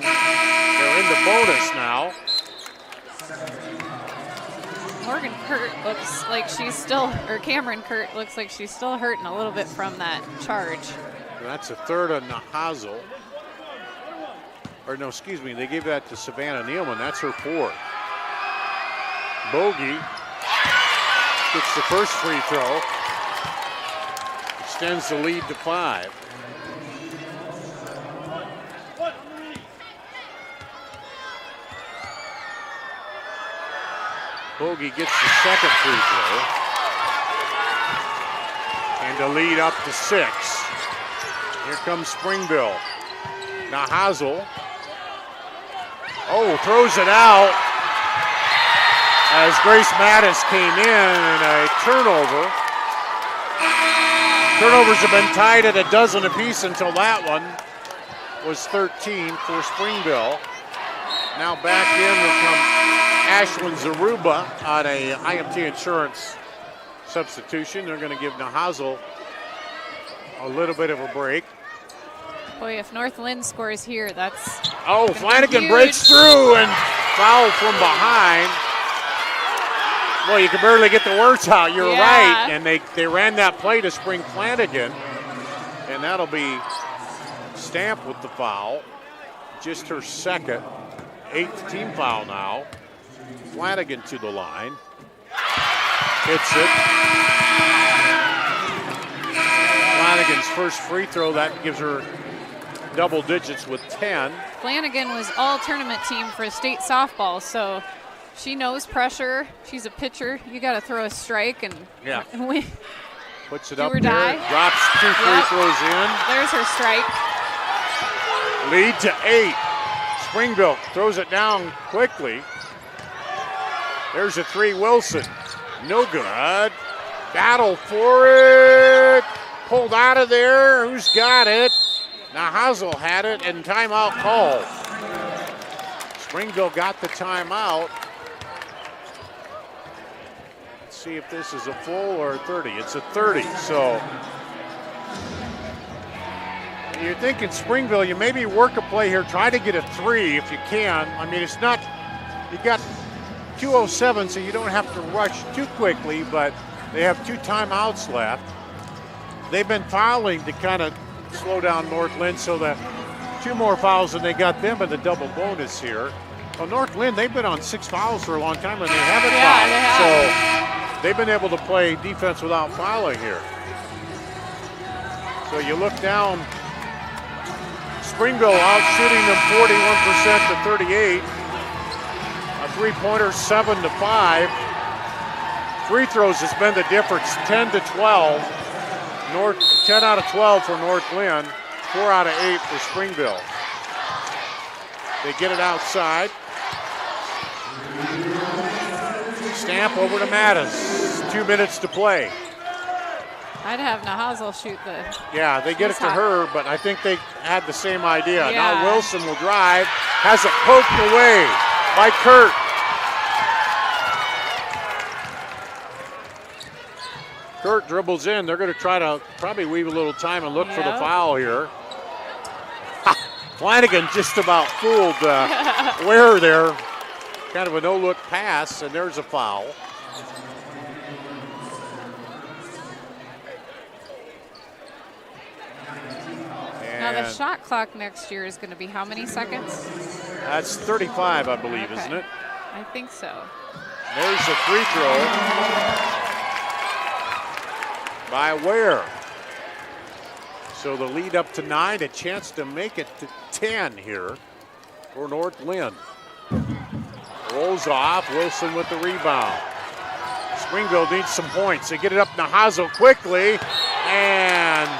They're in the bonus now. Morgan Kurt looks like she's still, or Cameron Kurt looks like she's still hurting a little bit from that charge. That's a 3rd on Hazel. Or no, excuse me, they gave that to Savannah Nealman. That's her 4th. Bogey gets the first free throw. Extends the lead to 5. Bogey gets the 2nd free throw. And the lead up to 6. Here comes Springville. Now Hazel. Oh, throws it out as Grace Mattis came in, and a turnover. Turnovers have been tied at a dozen apiece until that one was 13 for Springville. Now back in will come Ashlyn Zaruba on a IMT Insurance substitution. They're going to give Nahazel a little bit of a break. Boy, if North Linn scores here, that's Flanagan breaks through and foul from behind. Well, you can barely get the words out. You're right. And they ran that play to Spring Flanagan, and that'll be stamped with the foul. Just her 2nd, 8th team foul now. Flanagan to the line. Hits it. Flanagan's first free throw, that gives her double digits with 10. Flanagan was all tournament team for state softball, so she knows pressure. She's a pitcher. You got to throw a strike and win. Puts it Do up or there. die. Drops 2 free throws in. There's her strike. Lead to 8. Springville throws it down quickly. There's a 3, Wilson. No good. Battle for it. Pulled out of there. Who's got it? Now Hazel had it, and timeout called. Springville got the timeout. Let's see if this is a full or a 30. It's a 30, so you're thinking Springville, you maybe work a play here, try to get a 3 if you can. I mean, it's not, you got 2:07, so you don't have to rush too quickly, but they have 2 timeouts left. They've been fouling to kind of slow down North Linn, so that 2 more fouls and they got them in the double bonus here. Well, North Linn, they've been on 6 fouls for a long time and they haven't fouled. They have. So they've been able to play defense without fouling here. So you look down, Springville out shooting them 41% to 38. A 3-pointer 7-5. Free throws has been the difference, 10 to 12. 10 out of 12 for North Linn, 4 out of 8 for Springville. They get it outside. Stamp over to Mattis. 2 minutes to play. I'd have Nahazel shoot the. Yeah, they get it to her, but I think they had the same idea. Yeah. Now Wilson will drive, has it poked away by Kurt. Kurt dribbles in. They're going to try to probably weave a little time and look for the foul here. Flanagan just about fooled Ware there. Kind of a no-look pass, and there's a foul. Now the shot clock next year is going to be how many seconds? That's 35, I believe, isn't it? I think so. There's a free throw by Ware. So the lead up to 9, a chance to make it to 10 here for North Linn. Rolls off, Wilson with the rebound. Springville needs some points. They get it up Nahazel quickly and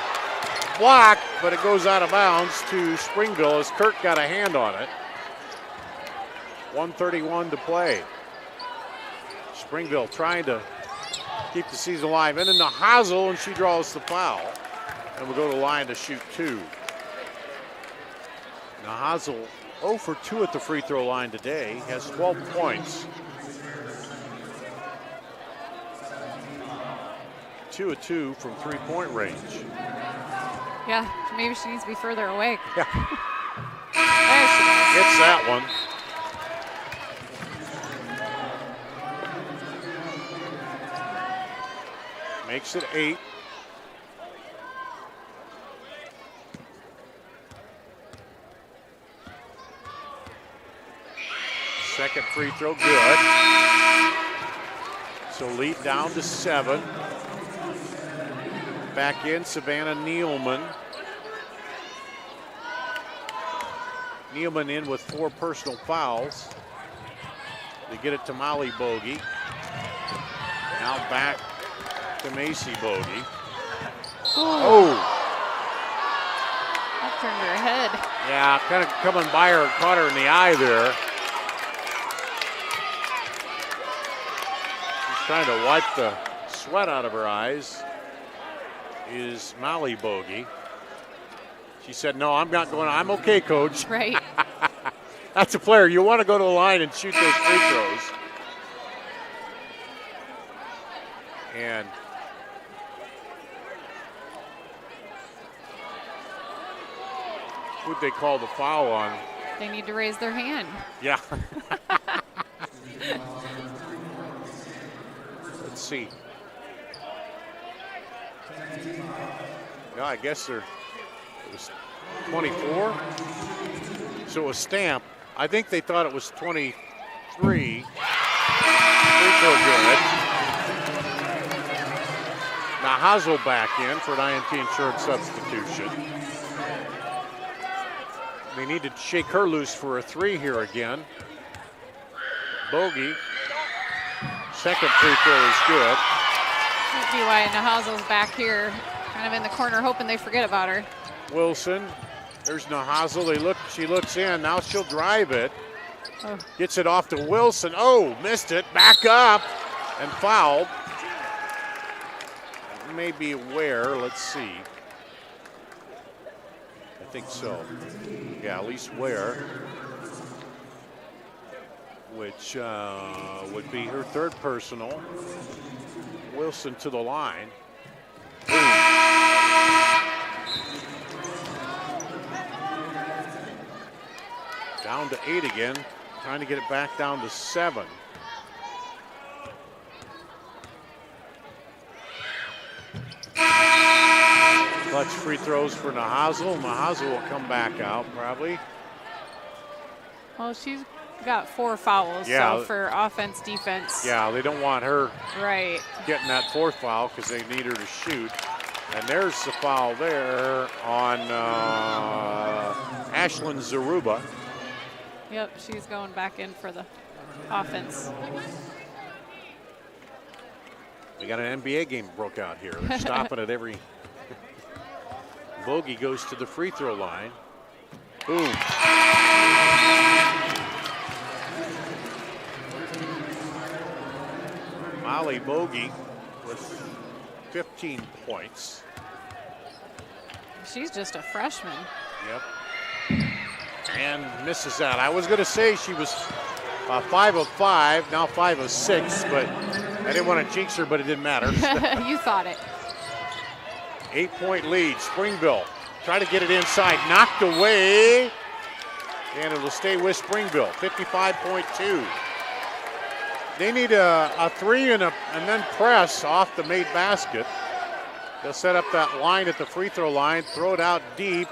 blocked, but it goes out of bounds to Springville as Kirk got a hand on it. 1:31 to play. Springville trying to keep the season alive. And then Nahazel, and she draws the foul. And we'll go to the line to shoot 2. Nahazel 0 for 2 at the free throw line today, has 12 points. 2 of 2 from 3-point range. Yeah, maybe she needs to be further away. Yeah. There she is. Gets that one. Makes it 8. Second free throw, good. So lead down to 7. Back in, Savannah Nealman. Nealman in with 4 personal fouls. They get it to Molly Bogey. Now back to Macy Bogey. Oh! That turned her head. Yeah, kind of coming by her, caught her in the eye there. She's trying to wipe the sweat out of her eyes. Is Molly Bogey. She said, no, I'm not going. I'm okay, coach. Right. That's a player. You want to go to the line and shoot those free throws. And who'd they call the foul on? They need to raise their hand. Yeah. Let's see. Yeah, I guess it was 24. So it was Stamp. I think they thought it was 23. Free throw good. Now Hazel back in for an IMT insurance substitution. They need to shake her loose for a 3 here again. Bogey. Second free throw is good. Might be why Nahazel's back here, kind of in the corner, hoping they forget about her. Wilson. There's Nahazel. She looks in. Now she'll drive it. Oh. Gets it off to Wilson. Oh, missed it. Back up and fouled. Maybe Ware. Let's see. I think so. Yeah, at least Ware. Which would be her 3rd personal. Wilson to the line. Boom. Down to 8 again. Trying to get it back down to 7. Clutch free throws for Nahazel. Nahazel will come back out probably. Well, she's got 4 fouls, Yeah. so for offense, defense. Yeah, they don't want her Right. getting that 4th foul because they need her to shoot. And there's the foul there on Ashlyn Zaruba. Yep, she's going back in for the offense. We got an NBA game broke out here. They're stopping at every. Bogey goes to the free throw line. Boom. Molly Bogey with 15 points. She's just a freshman. Yep. And misses that. I was going to say she was 5 of 5, now 5 of 6, but I didn't want to jinx her, but it didn't matter. You thought it. 8-point lead. Springville try to get it inside, knocked away, and it'll stay with Springville. 55.2. They need a 3 and then press off the made basket. They'll set up that line at the free throw line, throw it out deep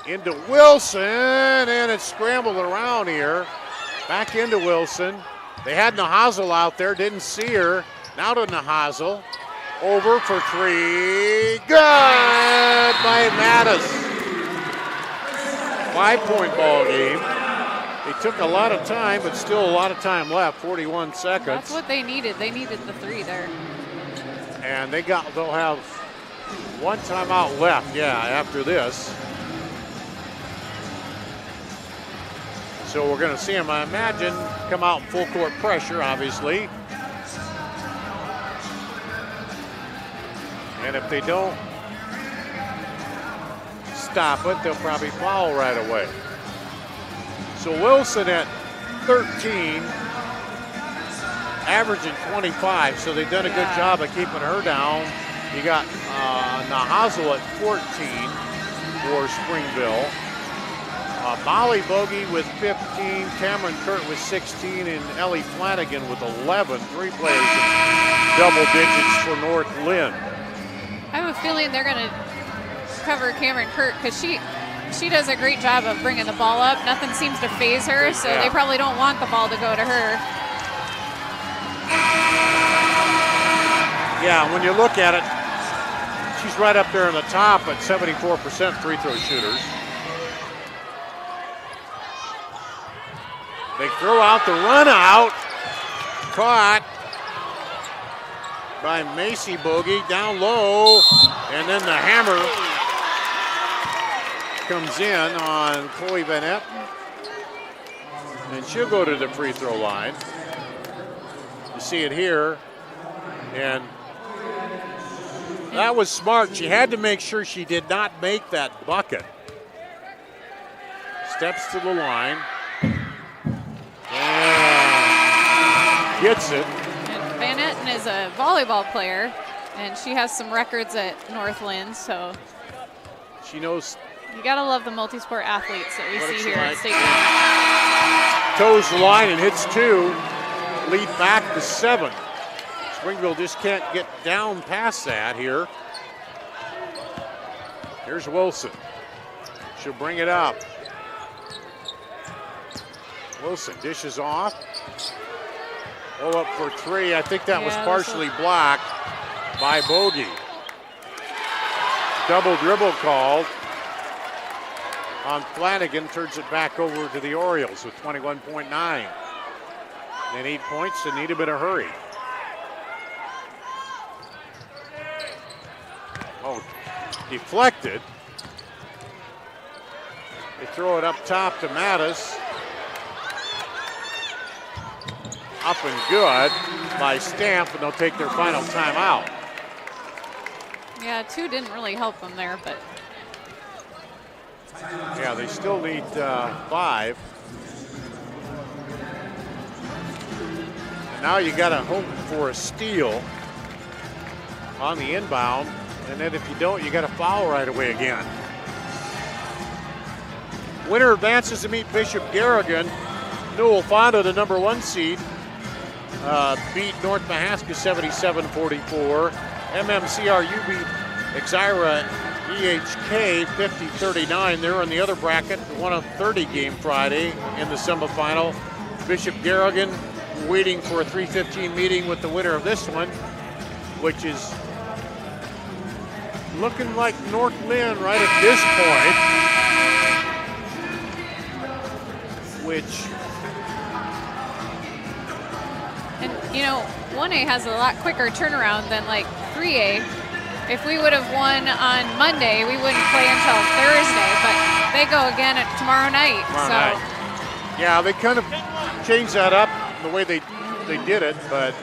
into Wilson, and it's scrambled around here. Back into Wilson. They had Nahazel out there, didn't see her. Now to Nahazel. Over for 3. Good by Mattis. 5-point ball game. They took a lot of time, but still a lot of time left. 41 seconds. That's what they needed. They needed the 3 there. And they'll have 1 timeout left, after this. So we're going to see them, I imagine, come out in full court pressure, obviously. And if they don't stop it, they'll probably foul right away. So Wilson at 13, averaging 25, so they've done a good job of keeping her down. You got Nahazel at 14 for Springville. Molly Bogey with 15, Cameron Kurt with 16, and Ellie Flanagan with 11. 3 players in double digits for North Linn. I have a feeling they're going to cover Cameron Kurt because she does a great job of bringing the ball up. Nothing seems to phase her, so they probably don't want the ball to go to her. Yeah, when you look at it, she's right up there in the top at 74% free throw shooters. They throw out the run out. Caught by Macy Bogey down low. And then the hammer comes in on Chloe Van Etten. And she'll go to the free throw line. You see it here. And that was smart. She had to make sure she did not make that bucket. Steps to the line. And gets it. And Van Etten is a volleyball player, and she has some records at North Linn, so she knows. You gotta love the multi-sport athletes that we see here at State. Toes the line and hits 2. Lead back to 7. Springville just can't get down past that here. Here's Wilson. She'll bring it up. Wilson dishes off. Pull up for 3. I think that was partially blocked by Bogey. Double dribble called on Flanagan. Turns it back over to the Orioles with 21.9. They need points. They need a bit of hurry. Oh, deflected. They throw it up top to Mattis. Up and good by Stamp, and they'll take their final timeout. Yeah, 2 didn't really help them there, but. Yeah, they still need 5. And now you got to hope for a steal on the inbound, and then if you don't, you got to foul right away again. Winner advances to meet Bishop Garrigan. Newell Fonda, the number 1 seed, beat North Mahaska 77-44. MMCRU beat IGHSAU EHK 50-39. They're in the other bracket, won a 30 game Friday in the semifinal. Bishop Garrigan waiting for a 3:15 meeting with the winner of this one, which is looking like North Linn right at this point, which, and you know, 1A has a lot quicker turnaround than like 3A. If we would have won on Monday, we wouldn't play until Thursday, but they go again tomorrow night. Yeah, they kind of changed that up the way they did it, but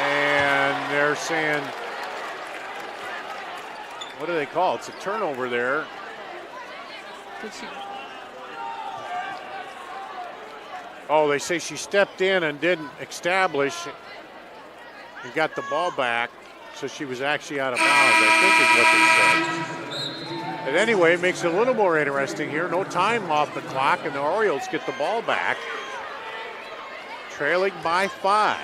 and they're saying, what do they call it? It's a turnover there. Did she? Oh, they say she stepped in and didn't establish and got the ball back, so she was actually out of bounds, I think is what they said. But anyway, it makes it a little more interesting here. No time off the clock, and the Orioles get the ball back, trailing by 5.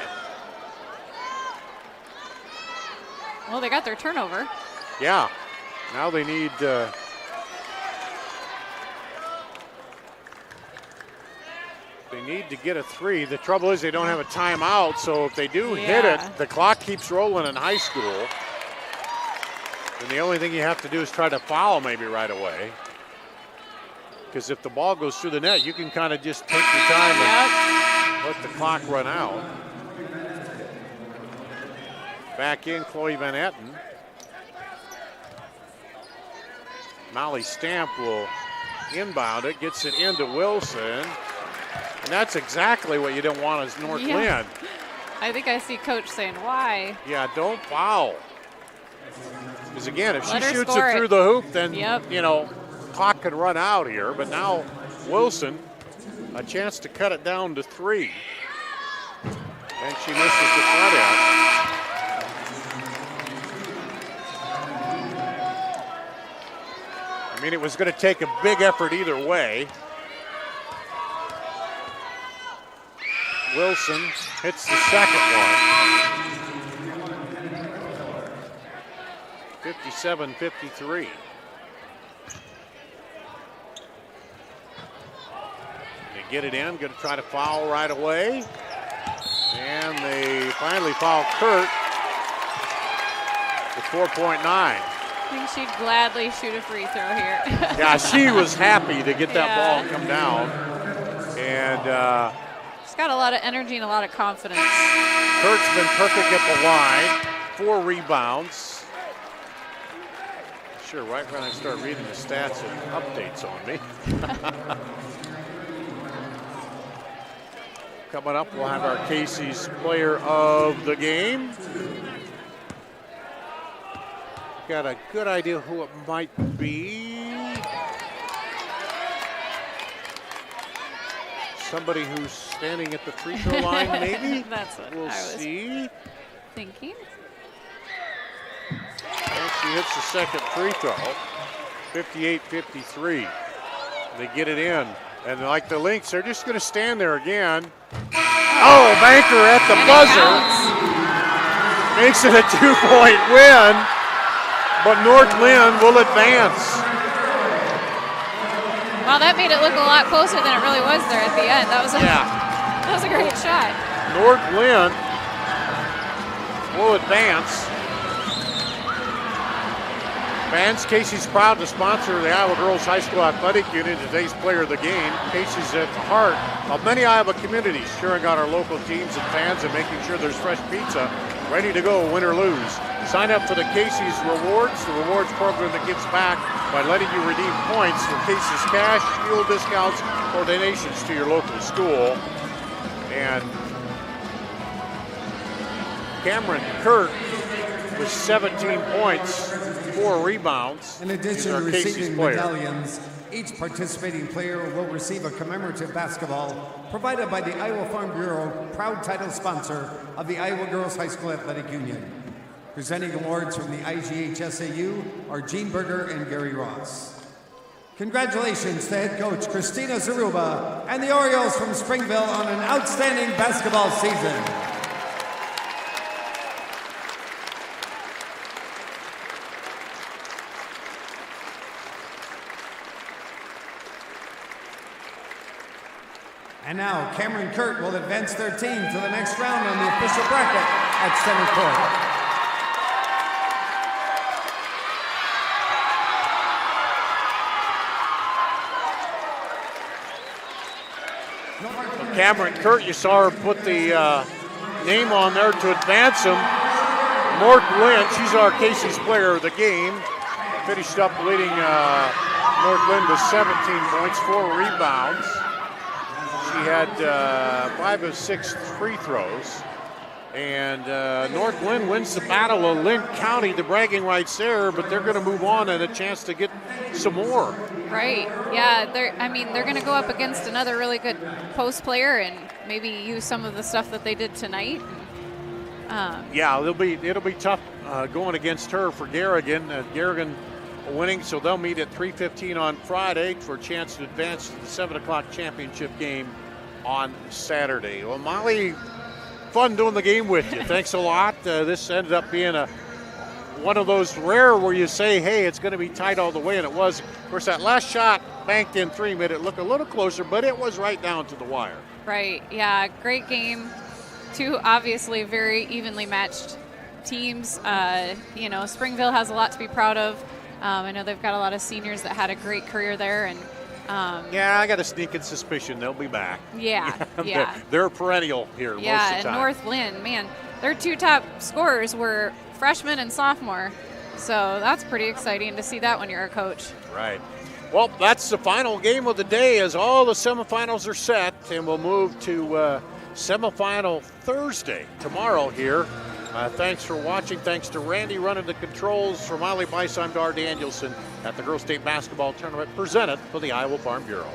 Well, they got their turnover. Yeah, now they need to get a 3. The trouble is they don't have a timeout, so if they do hit it, the clock keeps rolling in high school. And the only thing you have to do is try to foul maybe right away. Because if the ball goes through the net, you can kind of just take your time and let the clock run out. Back in, Chloe Van Etten. Molly Stamp will inbound it, gets it into Wilson. And that's exactly what you don't want as North Linn. I think I see Coach saying, why? Yeah, don't foul. Because again, if Let she her shoots score it through it. the hoop, then, you know, clock could run out here. But now Wilson, a chance to cut it down to 3. And she misses the front end. I mean, it was going to take a big effort either way. Wilson hits the second one. 57-53. They get it in, going to try to foul right away. And they finally foul Kurt with 4.9. I think she'd gladly shoot a free throw here. Yeah, she was happy to get that ball and come down. And she's got a lot of energy and a lot of confidence. Kurt's been perfect at the line. 4 rebounds. Sure, right when I start reading the stats and updates on me. Coming up, we'll have our Casey's player of the game. Got a good idea who it might be. Somebody who's standing at the free throw line, maybe? That's what we'll I was see. Thinking. And she hits the second free throw. 58-53. They get it in. And like the Lynx, they're just going to stand there again. Oh, Banker at the buzzer. Makes it a 2-point win. But North Linn will advance. Wow, that made it look a lot closer than it really was there at the end. That was a great shot. North Linn will advance. Fans, Casey's proud to sponsor the Iowa Girls High School Athletic Unit, today's player of the game. Casey's at the heart of many Iowa communities, cheering on our local teams and fans and making sure there's fresh pizza ready to go, win or lose. Sign up for the Casey's Rewards, the rewards program that gives back by letting you redeem points for Casey's cash, fuel discounts, or donations to your local school. And Cameron Kurt with 17 points, 4 rebounds. In addition to receiving medallions, each participating player will receive a commemorative basketball provided by the Iowa Farm Bureau, proud title sponsor of the Iowa Girls High School Athletic Union. Presenting awards from the IGHSAU are Gene Berger and Gary Ross. Congratulations to head coach Christina Zaruba and the Orioles from Springville on an outstanding basketball season. And now Cameron Kurt will advance their team to the next round on the official bracket at center court. Cameron Kurt, you saw her put the name on there to advance him. Linn, she's our Casey's player of the game. Finished up leading Linn to 17 points, 4 rebounds. She had 5 of 6 free throws. And Linn wins the battle of Linn County, the bragging rights there, but they're going to move on and a chance to get some more. Right. Yeah. They're going to go up against another really good post player and maybe use some of the stuff that they did tonight. Yeah, it'll be tough going against her for Garrigan. Garrigan winning, so they'll meet at 3:15 on Friday for a chance to advance to the 7 o'clock championship game on Saturday. Well, Molly, fun doing the game with you. Thanks a lot. This ended up being one of those rare where you say, hey, it's going to be tight all the way, and it was. Of course, that last shot banked in 3 made it look a little closer, but it was right down to the wire. Right. Yeah. Great game. Two obviously very evenly matched teams. Springville has a lot to be proud of. I know they've got a lot of seniors that had a great career there, and yeah, I got a sneaking suspicion they'll be back. Yeah, yeah. They're perennial here most of the time. Yeah, and North Linn, man, their 2 top scorers were freshman and sophomore, so that's pretty exciting to see that when you're a coach. Right. Well, that's the final game of the day as all the semifinals are set, and we'll move to semifinal Thursday, tomorrow here. Thanks for watching. Thanks to Randy running the controls. From Molly Bice, I'm Dar Danielson at the Girls State Basketball Tournament presented for the Iowa Farm Bureau.